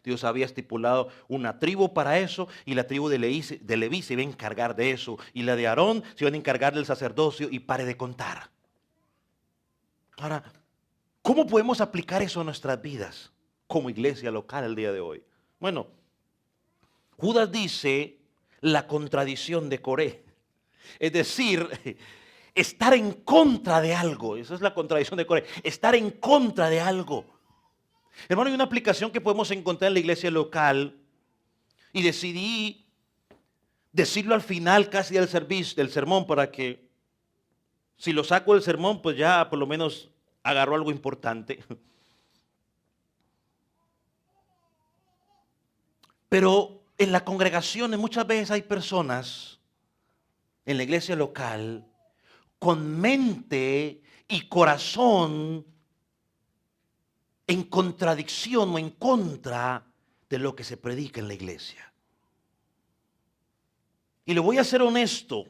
Dios había estipulado una tribu para eso y la tribu de Leví se iba a encargar de eso y la de Aarón se iban a encargar del sacerdocio y pare de contar. Ahora, ¿cómo podemos aplicar eso a nuestras vidas como iglesia local el día de hoy? Bueno, Judas dice la contradicción de Coré. Es decir, estar en contra de algo. Esa es la contradicción de Coré. Estar en contra de algo. Hermano, hay una aplicación que podemos encontrar en la iglesia local y decidí decirlo al final casi del servicio, del sermón, para que si lo saco del sermón, pues ya por lo menos agarró algo importante. Pero en la congregación muchas veces hay personas en la iglesia local con mente y corazón en contradicción o en contra de lo que se predica en la iglesia. Y le voy a ser honesto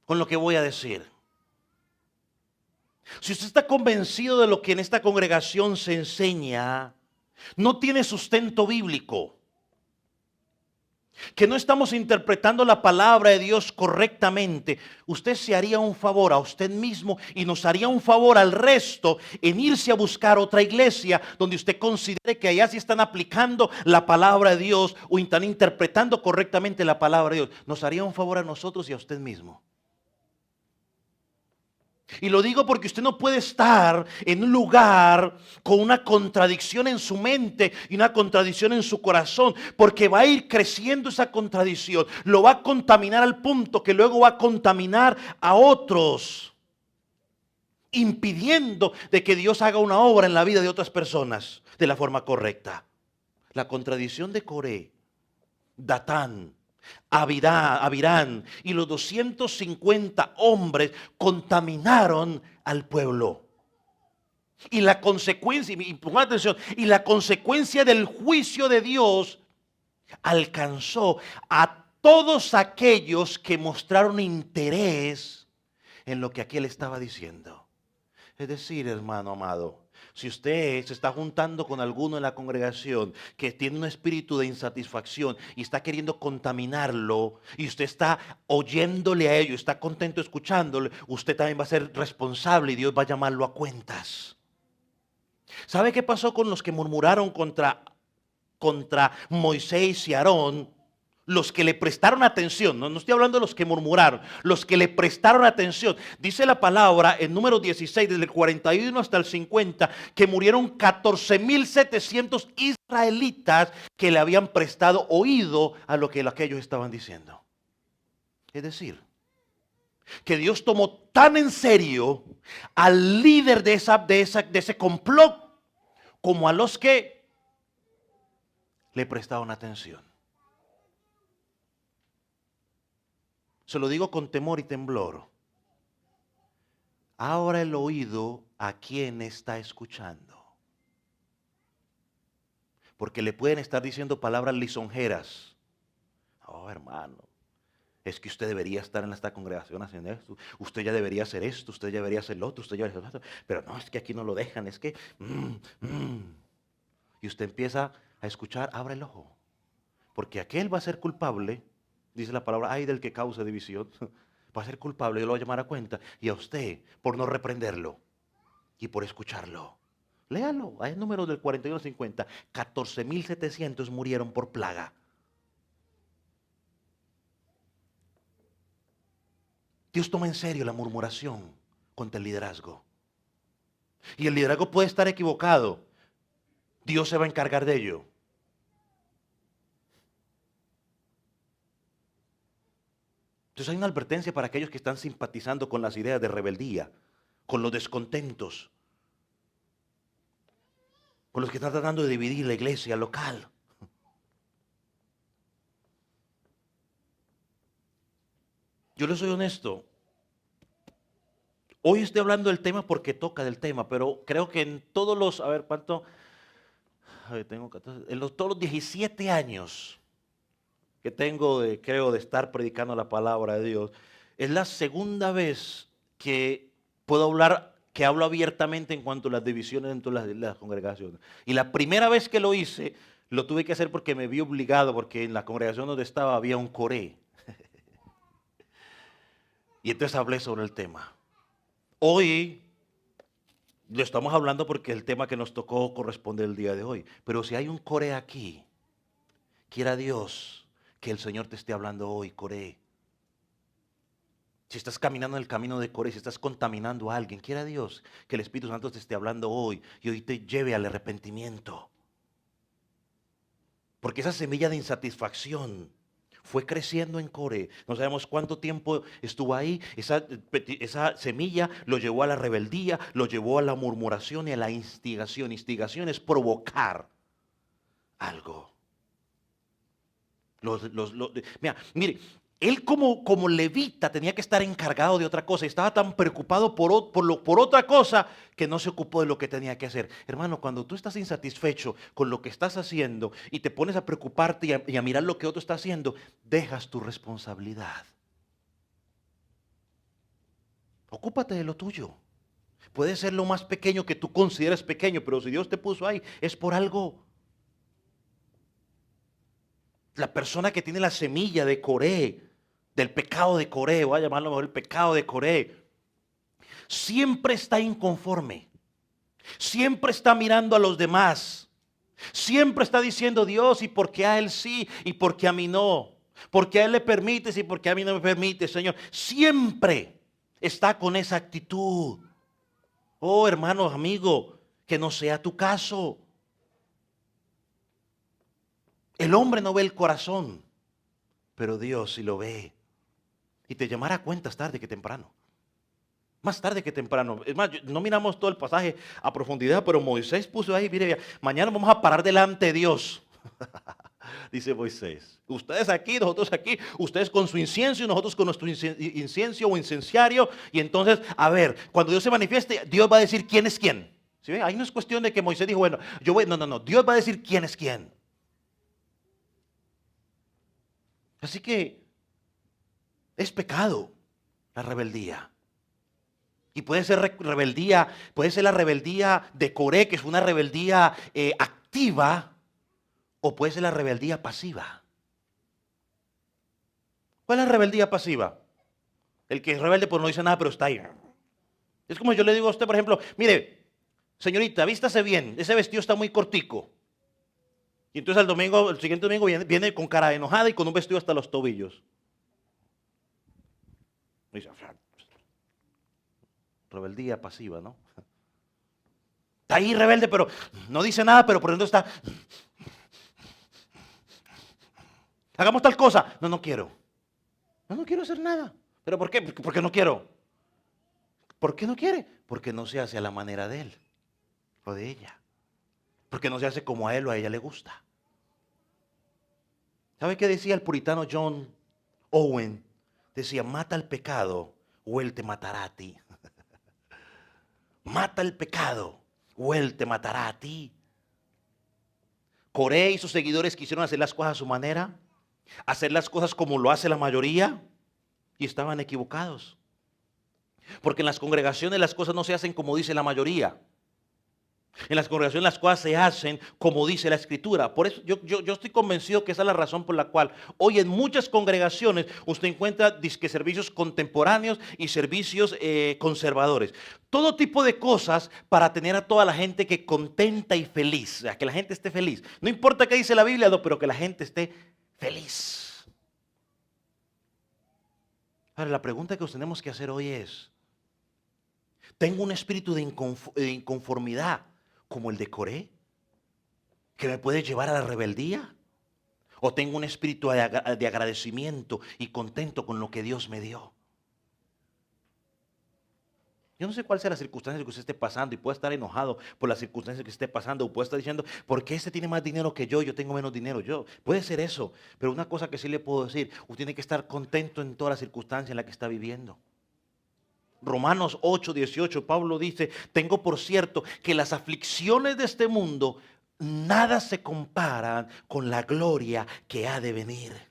con lo que voy a decir. Si usted está convencido de lo que en esta congregación se enseña, no tiene sustento bíblico, que no estamos interpretando la palabra de Dios correctamente, usted se haría un favor a usted mismo y nos haría un favor al resto en irse a buscar otra iglesia donde usted considere que allá sí están aplicando la palabra de Dios o están interpretando correctamente la palabra de Dios. Nos haría un favor a nosotros y a usted mismo. Y lo digo porque usted no puede estar en un lugar con una contradicción en su mente y una contradicción en su corazón, porque va a ir creciendo esa contradicción, lo va a contaminar al punto que luego va a contaminar a otros, impidiendo de que Dios haga una obra en la vida de otras personas de la forma correcta. La contradicción de Coré, Datán, Abirán y los 250 hombres contaminaron al pueblo. Y la consecuencia, y pongan atención, y la consecuencia del juicio de Dios alcanzó a todos aquellos que mostraron interés en lo que aquel estaba diciendo. Es decir, hermano amado, si usted se está juntando con alguno en la congregación que tiene un espíritu de insatisfacción y está queriendo contaminarlo y usted está oyéndole a ello, está contento escuchándole, usted también va a ser responsable y Dios va a llamarlo a cuentas. ¿Sabe qué pasó con los que murmuraron contra Moisés y Aarón? Los que le prestaron atención, no estoy hablando de los que murmuraron, los que le prestaron atención. Dice la palabra en número 16, desde el 41 hasta el 50, que murieron 14.700 israelitas que le habían prestado oído a lo que aquellos estaban diciendo. Es decir, que Dios tomó tan en serio al líder de ese complot como a los que le prestaron atención. Se lo digo con temor y temblor. Ahora el oído a quien está escuchando. Porque le pueden estar diciendo palabras lisonjeras. Oh, hermano, es que usted debería estar en esta congregación haciendo esto. Usted ya debería hacer esto, usted ya debería hacer lo otro, usted ya debería hacer lo otro. Pero no, es que aquí no lo dejan, es que... Y usted empieza a escuchar, abra el ojo. Porque aquel va a ser culpable. Dice la palabra, ay del que cause división, va a ser culpable, yo lo voy a llamar a cuenta. Y a usted, por no reprenderlo y por escucharlo. Léalo, hay el número del 41 al 50. 14.700 murieron por plaga. Dios toma en serio la murmuración contra el liderazgo. Y el liderazgo puede estar equivocado. Dios se va a encargar de ello. Entonces hay una advertencia para aquellos que están simpatizando con las ideas de rebeldía, con los descontentos. con los que están tratando de dividir la iglesia local. Yo les soy honesto. Hoy estoy hablando del tema porque toca del tema, pero creo que en todos los, a ver, ¿cuánto? A ver, tengo 14, todos los 17 años que tengo creo, de estar predicando la palabra de Dios, es la segunda vez que puedo hablar, que hablo abiertamente en cuanto a las divisiones dentro de las congregaciones. Y la primera vez que lo hice, lo tuve que hacer porque me vi obligado, porque en la congregación donde estaba había un coré. Y entonces hablé sobre el tema. Hoy lo estamos hablando porque el tema que nos tocó corresponde el día de hoy. Pero si hay un Coré aquí, quiera Dios que el Señor te esté hablando hoy, Coré. Si estás caminando en el camino de Coré, si estás contaminando a alguien, quiera Dios que el Espíritu Santo te esté hablando hoy y hoy te lleve al arrepentimiento. Porque esa semilla de insatisfacción fue creciendo en Coré. No sabemos cuánto tiempo estuvo ahí. Esa semilla lo llevó a la rebeldía, lo llevó a la murmuración y a la instigación. Instigación es provocar algo. Mire, él como levita tenía que estar encargado de otra cosa y estaba tan preocupado por otra cosa que no se ocupó de lo que tenía que hacer. Hermano, cuando tú estás insatisfecho con lo que estás haciendo y te pones a preocuparte y a mirar lo que otro está haciendo, dejas tu responsabilidad. Ocúpate de lo tuyo. Puede ser lo más pequeño que tú consideres pequeño, pero si Dios te puso ahí, es por algo. La persona que tiene la semilla de Coré, del pecado de Coré, voy a llamarlo mejor el pecado de Coré, siempre está inconforme, siempre está mirando a los demás, siempre está diciendo Dios, ¿y por qué a él sí y por qué a mí no? ¿Por qué a él le permites y por qué a mí no me permites, Señor? Siempre está con esa actitud. Oh, hermano, amigo, que no sea tu caso. El hombre no ve el corazón, pero Dios sí lo ve. Y te llamará a cuentas tarde que temprano. Más tarde que temprano. Es más, no miramos todo el pasaje a profundidad, pero Moisés puso ahí, mire, mañana vamos a parar delante de Dios. Dice Moisés. Ustedes aquí, nosotros aquí, ustedes con su incienso y nosotros con nuestro incienso o incenciario. Y entonces, a ver, cuando Dios se manifieste, Dios va a decir quién es quién. ¿Sí ven? Ahí no es cuestión de que Moisés dijo, bueno, yo voy, no. Dios va a decir quién es quién. Así que es pecado la rebeldía. Y puede ser rebeldía, puede ser la rebeldía de Coré, que es una rebeldía activa, o puede ser la rebeldía pasiva. ¿Cuál es la rebeldía pasiva? El que es rebelde pues no dice nada, pero está ahí. Es como yo le digo a usted, por ejemplo, mire, señorita, vístase bien, ese vestido está muy cortico. Y entonces el siguiente domingo viene con cara enojada y con un vestido hasta los tobillos. Dice, rebeldía pasiva, ¿no? Está ahí rebelde, pero no dice nada, pero por dentro está. Hagamos tal cosa. No quiero. No quiero hacer nada. ¿Pero por qué? Porque no quiero. ¿Por qué no quiere? Porque no se hace a la manera de él o de ella. Porque no se hace como a él o a ella le gusta. ¿Sabe qué decía el puritano John Owen? Decía, mata el pecado o él te matará a ti. Mata el pecado o él te matará a ti. Coré y sus seguidores quisieron hacer las cosas a su manera, hacer las cosas como lo hace la mayoría, y estaban equivocados. Porque en las congregaciones las cosas no se hacen como dice la mayoría. En las congregaciones las cosas se hacen como dice la Escritura. Por eso yo estoy convencido que esa es la razón por la cual hoy en muchas congregaciones usted encuentra disque servicios contemporáneos y servicios conservadores. Todo tipo de cosas para tener a toda la gente que contenta y feliz. O sea, que la gente esté feliz. No importa qué dice la Biblia, no, pero que la gente esté feliz. Ahora, la pregunta que nos tenemos que hacer hoy es, ¿tengo un espíritu de inconformidad como el de Coré, que me puede llevar a la rebeldía? ¿O tengo un espíritu de agradecimiento y contento con lo que Dios me dio? Yo no sé cuál sea la circunstancia que usted esté pasando y puede estar enojado por las circunstancias que esté pasando o puede estar diciendo, ¿por qué este tiene más dinero que yo tengo menos dinero? Puede ser eso, pero una cosa que sí le puedo decir, usted tiene que estar contento en toda la circunstancia en la que está viviendo. Romanos 8:18, Pablo dice, tengo por cierto que las aflicciones de este mundo nada se comparan con la gloria que ha de venir.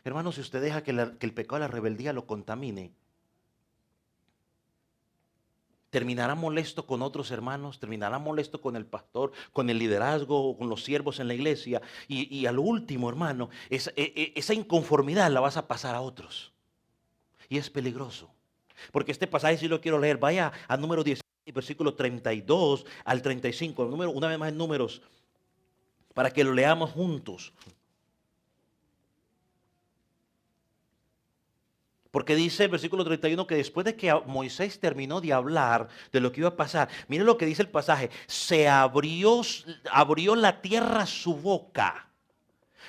Hermano, si usted deja que el pecado de la rebeldía lo contamine, terminará molesto con otros hermanos, terminará molesto con el pastor, con el liderazgo, con los siervos en la iglesia. Y al último, hermano, esa inconformidad la vas a pasar a otros. Y es peligroso. Porque este pasaje sí lo quiero leer. Vaya a número 10, versículo 32 al 35. Una vez más en números, para que lo leamos juntos. Porque dice el versículo 31 que después de que Moisés terminó de hablar de lo que iba a pasar, mire lo que dice el pasaje, abrió la tierra su boca.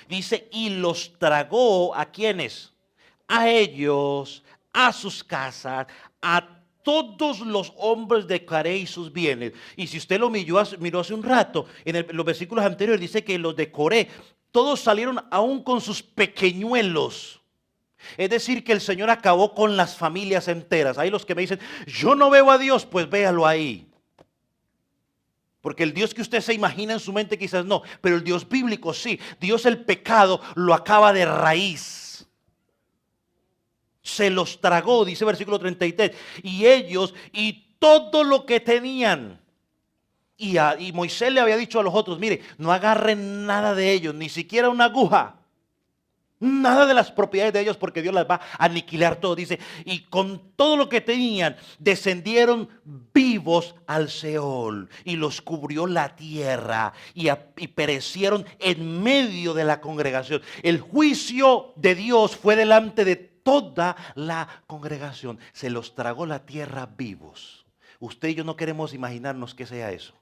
Dice, y los tragó ¿a quiénes? A ellos, a sus casas, a todos los hombres de Coré y sus bienes. Y si usted lo miró hace un rato, en los versículos anteriores dice que los de Coré, todos salieron aún con sus pequeñuelos. Es decir, que el Señor acabó con las familias enteras. Hay los que me dicen, yo no veo a Dios, pues véalo ahí. Porque el Dios que usted se imagina en su mente quizás no, pero el Dios bíblico sí. Dios el pecado lo acaba de raíz. Se los tragó, dice versículo 33. Y ellos y todo lo que tenían. Y Moisés le había dicho a los otros, mire, no agarren nada de ellos, ni siquiera una aguja. Nada de las propiedades de ellos porque Dios las va a aniquilar todo. Dice, y con todo lo que tenían descendieron vivos al Seol y los cubrió la tierra y perecieron en medio de la congregación. El juicio de Dios fue delante de toda la congregación. Se los tragó la tierra vivos. Usted y yo no queremos imaginarnos que sea eso.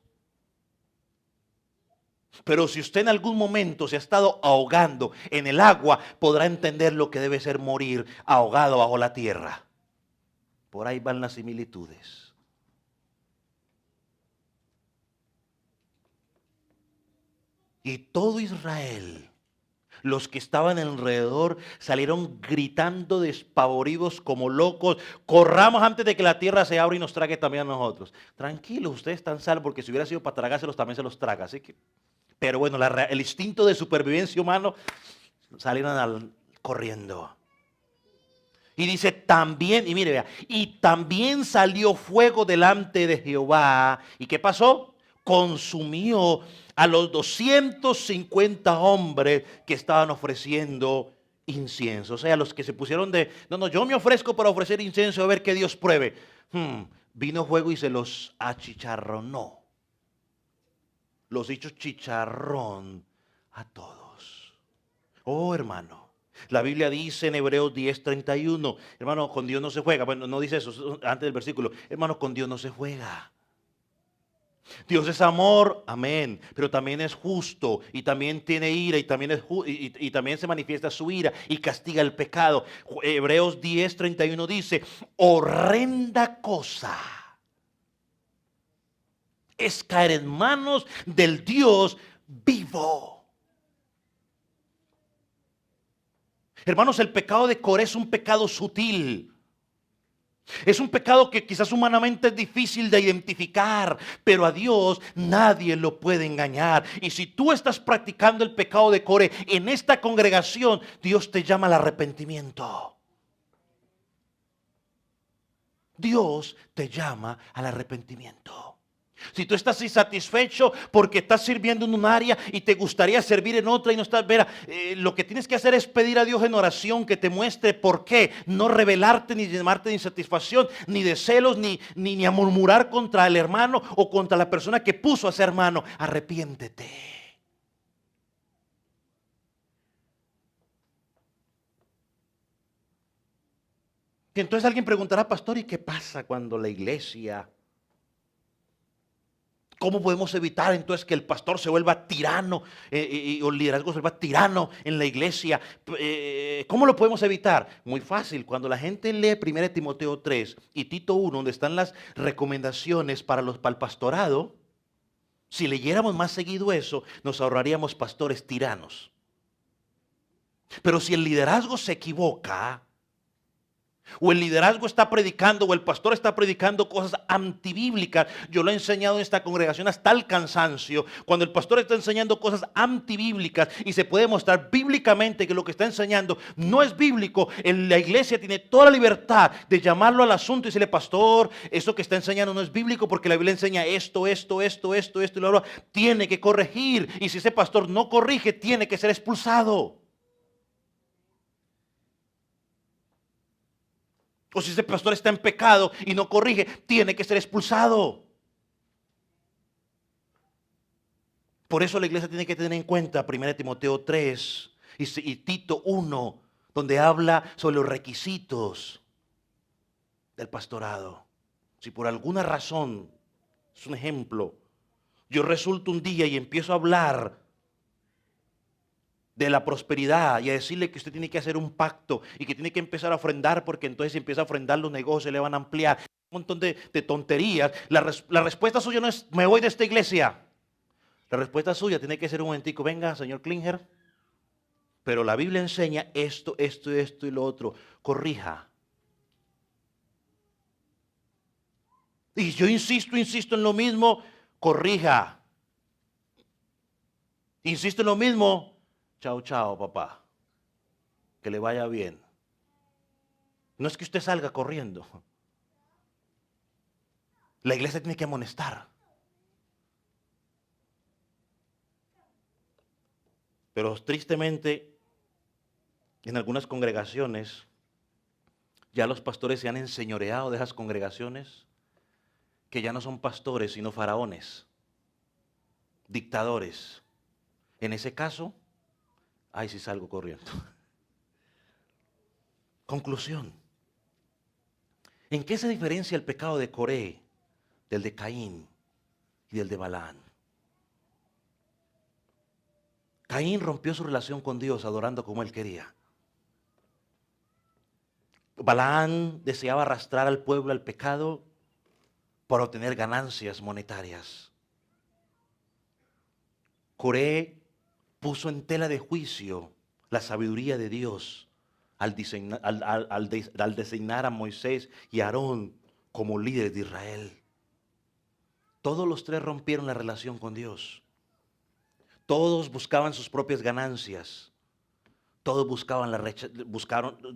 Pero si usted en algún momento se ha estado ahogando en el agua, podrá entender lo que debe ser morir ahogado bajo la tierra. Por ahí van las similitudes. Y todo Israel, los que estaban alrededor, salieron gritando despavoridos como locos. Corramos antes de que la tierra se abra y nos trague también a nosotros. Tranquilos, ustedes están salvos porque si hubiera sido para tragárselos también se los traga. Así que... Pero bueno, el instinto de supervivencia humano salieron corriendo. Y dice también, y mire, vea, y también salió fuego delante de Jehová. ¿Y qué pasó? Consumió a los 250 hombres que estaban ofreciendo incienso. O sea, los que se pusieron no, yo me ofrezco para ofrecer incienso a ver que Dios pruebe. Vino fuego y se los achicharronó. Los hizo chicharrón a todos. Oh, hermano. La Biblia dice en Hebreos 10:31, hermano, con Dios no se juega. Bueno, no dice eso antes del versículo. Hermano, con Dios no se juega. Dios es amor, amén, pero también es justo y también tiene ira y también se manifiesta su ira y castiga el pecado. Hebreos 10:31 dice, horrenda cosa es caer en manos del Dios vivo. Hermanos, el pecado de Coré es un pecado sutil. Es un pecado que quizás humanamente es difícil de identificar, pero a Dios nadie lo puede engañar. Y si tú estás practicando el pecado de Coré en esta congregación, Dios te llama al arrepentimiento. Dios te llama al arrepentimiento. Si tú estás insatisfecho porque estás sirviendo en un área y te gustaría servir en otra y no estás, lo que tienes que hacer es pedir a Dios en oración que te muestre por qué, no rebelarte ni llamarte de insatisfacción, ni de celos, ni a murmurar contra el hermano o contra la persona que puso a ese hermano. Arrepiéntete. Y entonces alguien preguntará, pastor, ¿y qué pasa cuando la iglesia ¿Cómo podemos evitar entonces que el pastor se vuelva tirano o el liderazgo se vuelva tirano en la iglesia? ¿Cómo lo podemos evitar? Muy fácil. Cuando la gente lee 1 Timoteo 3 y Tito 1, donde están las recomendaciones para el pastorado, si leyéramos más seguido eso, nos ahorraríamos pastores tiranos. Pero si el liderazgo se equivoca, o el liderazgo está predicando, o el pastor está predicando cosas antibíblicas. Yo lo he enseñado en esta congregación hasta el cansancio. Cuando el pastor está enseñando cosas antibíblicas y se puede mostrar bíblicamente que lo que está enseñando no es bíblico, la iglesia tiene toda la libertad de llamarlo al asunto y decirle: pastor, eso que está enseñando no es bíblico, porque la Biblia enseña esto y lo otro. Tiene que corregir, y si ese pastor no corrige, tiene que ser expulsado. O si ese pastor está en pecado y no corrige, tiene que ser expulsado. Por eso la iglesia tiene que tener en cuenta 1 Timoteo 3 y Tito 1, donde habla sobre los requisitos del pastorado. Si por alguna razón, es un ejemplo, yo resulto un día y empiezo a hablar de la prosperidad y a decirle que usted tiene que hacer un pacto y que tiene que empezar a ofrendar, porque entonces si empieza a ofrendar los negocios le van a ampliar, un montón de tonterías. La respuesta suya no es: me voy de esta iglesia. La respuesta suya tiene que ser: un momentico, venga, señor Klinger, pero la Biblia enseña esto y lo otro. Corrija. Y yo insisto en lo mismo. Corrija. Insisto en lo mismo. Chao, chao, papá. Que le vaya bien. No es que usted salga corriendo. La iglesia tiene que amonestar. Pero tristemente, en algunas congregaciones, ya los pastores se han enseñoreado de esas congregaciones, que ya no son pastores, sino faraones, dictadores. En ese caso, ay, sí salgo corriendo. Conclusión. ¿En qué se diferencia el pecado de Coré del de Caín y del de Balaán? Caín rompió su relación con Dios adorando como él quería. Balaán deseaba arrastrar al pueblo al pecado para obtener ganancias monetarias. Coré puso en tela de juicio la sabiduría de Dios al designar a Moisés y a Aarón como líderes de Israel. Todos los tres rompieron la relación con Dios. Todos buscaban sus propias ganancias. Todos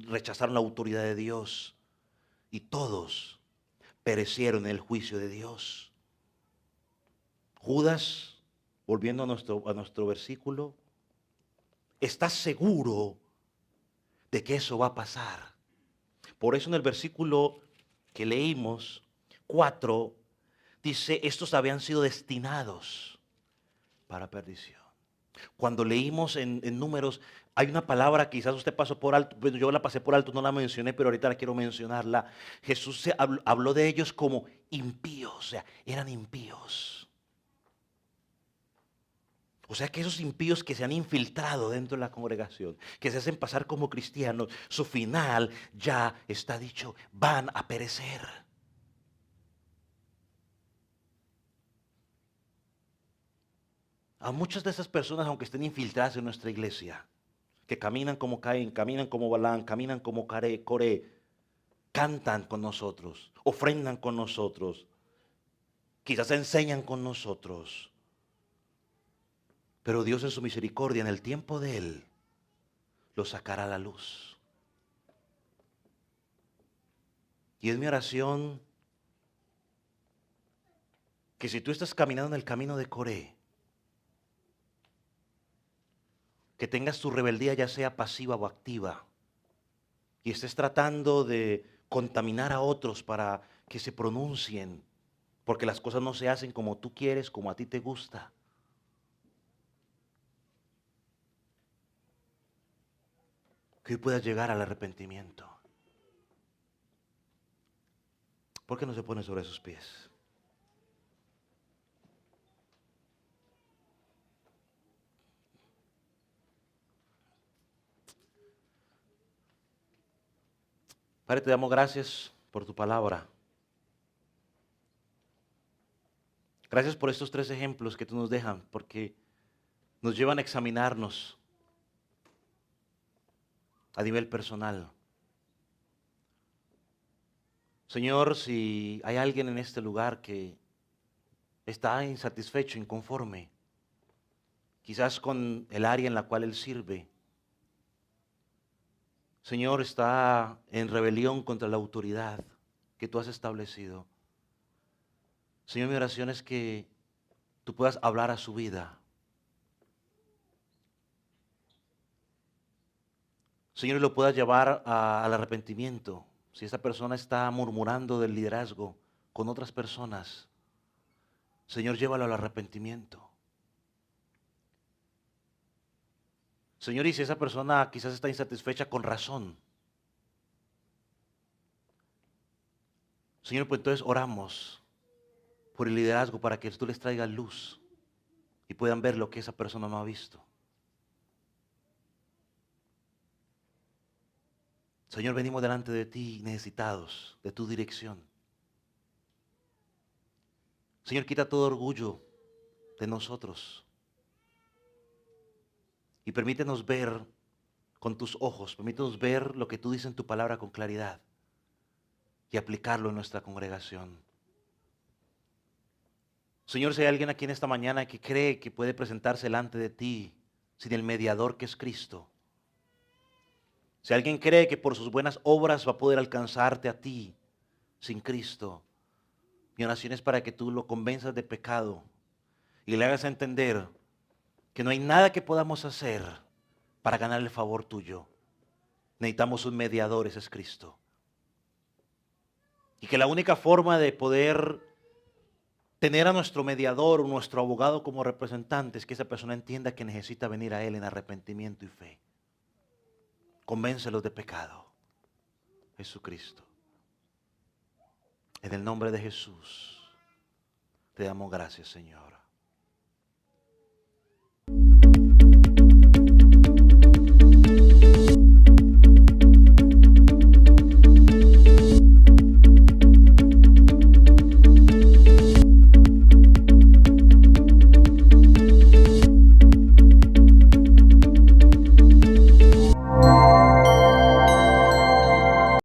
rechazaron la autoridad de Dios. Y todos perecieron en el juicio de Dios. Judas, volviendo a nuestro versículo, está seguro de que eso va a pasar. Por eso en el versículo que leímos, 4, dice: estos habían sido destinados para perdición. Cuando leímos en Números, hay una palabra que quizás usted pasó por alto, pero yo la pasé por alto, no la mencioné, pero ahorita la quiero mencionarla. Jesús habló de ellos como impíos, o sea, eran impíos. O sea que esos impíos que se han infiltrado dentro de la congregación, que se hacen pasar como cristianos, su final ya está dicho: van a perecer. A muchas de esas personas, aunque estén infiltradas en nuestra iglesia, que caminan como Caín, caminan como Balaán, caminan como Coré, cantan con nosotros, ofrendan con nosotros, quizás enseñan con nosotros. Pero Dios en su misericordia, en el tiempo de Él, lo sacará a la luz. Y es mi oración que si tú estás caminando en el camino de Coré, que tengas tu rebeldía ya sea pasiva o activa, y estés tratando de contaminar a otros para que se pronuncien, porque las cosas no se hacen como tú quieres, como a ti te gusta. Que hoy puedas llegar al arrepentimiento. ¿Por qué no se pone sobre sus pies? Padre, te damos gracias por tu palabra. Gracias por estos 3 ejemplos que tú nos dejas, porque nos llevan a examinarnos a nivel personal. Señor, si hay alguien en este lugar que está insatisfecho, inconforme, quizás con el área en la cual Él sirve, Señor, está en rebelión contra la autoridad que tú has establecido. Señor, mi oración es que tú puedas hablar a su vida. Señor, y lo puedas llevar al arrepentimiento. Si esta persona está murmurando del liderazgo con otras personas, Señor, llévalo al arrepentimiento. Señor, y si esa persona quizás está insatisfecha con razón, Señor, pues entonces oramos por el liderazgo para que tú les traigas luz y puedan ver lo que esa persona no ha visto. Señor, venimos delante de ti necesitados de tu dirección. Señor, quita todo orgullo de nosotros y permítenos ver con tus ojos, permítenos ver lo que tú dices en tu palabra con claridad y aplicarlo en nuestra congregación. Señor, si hay alguien aquí en esta mañana que cree que puede presentarse delante de ti sin el mediador que es Cristo, si alguien cree que por sus buenas obras va a poder alcanzarte a ti sin Cristo, mi oración es para que tú lo convenzas de pecado y le hagas entender que no hay nada que podamos hacer para ganar el favor tuyo. Necesitamos un mediador, ese es Cristo. Y que la única forma de poder tener a nuestro mediador o nuestro abogado como representante es que esa persona entienda que necesita venir a Él en arrepentimiento y fe. Convéncelos de pecado. Jesucristo. En el nombre de Jesús, te damos gracias, Señor.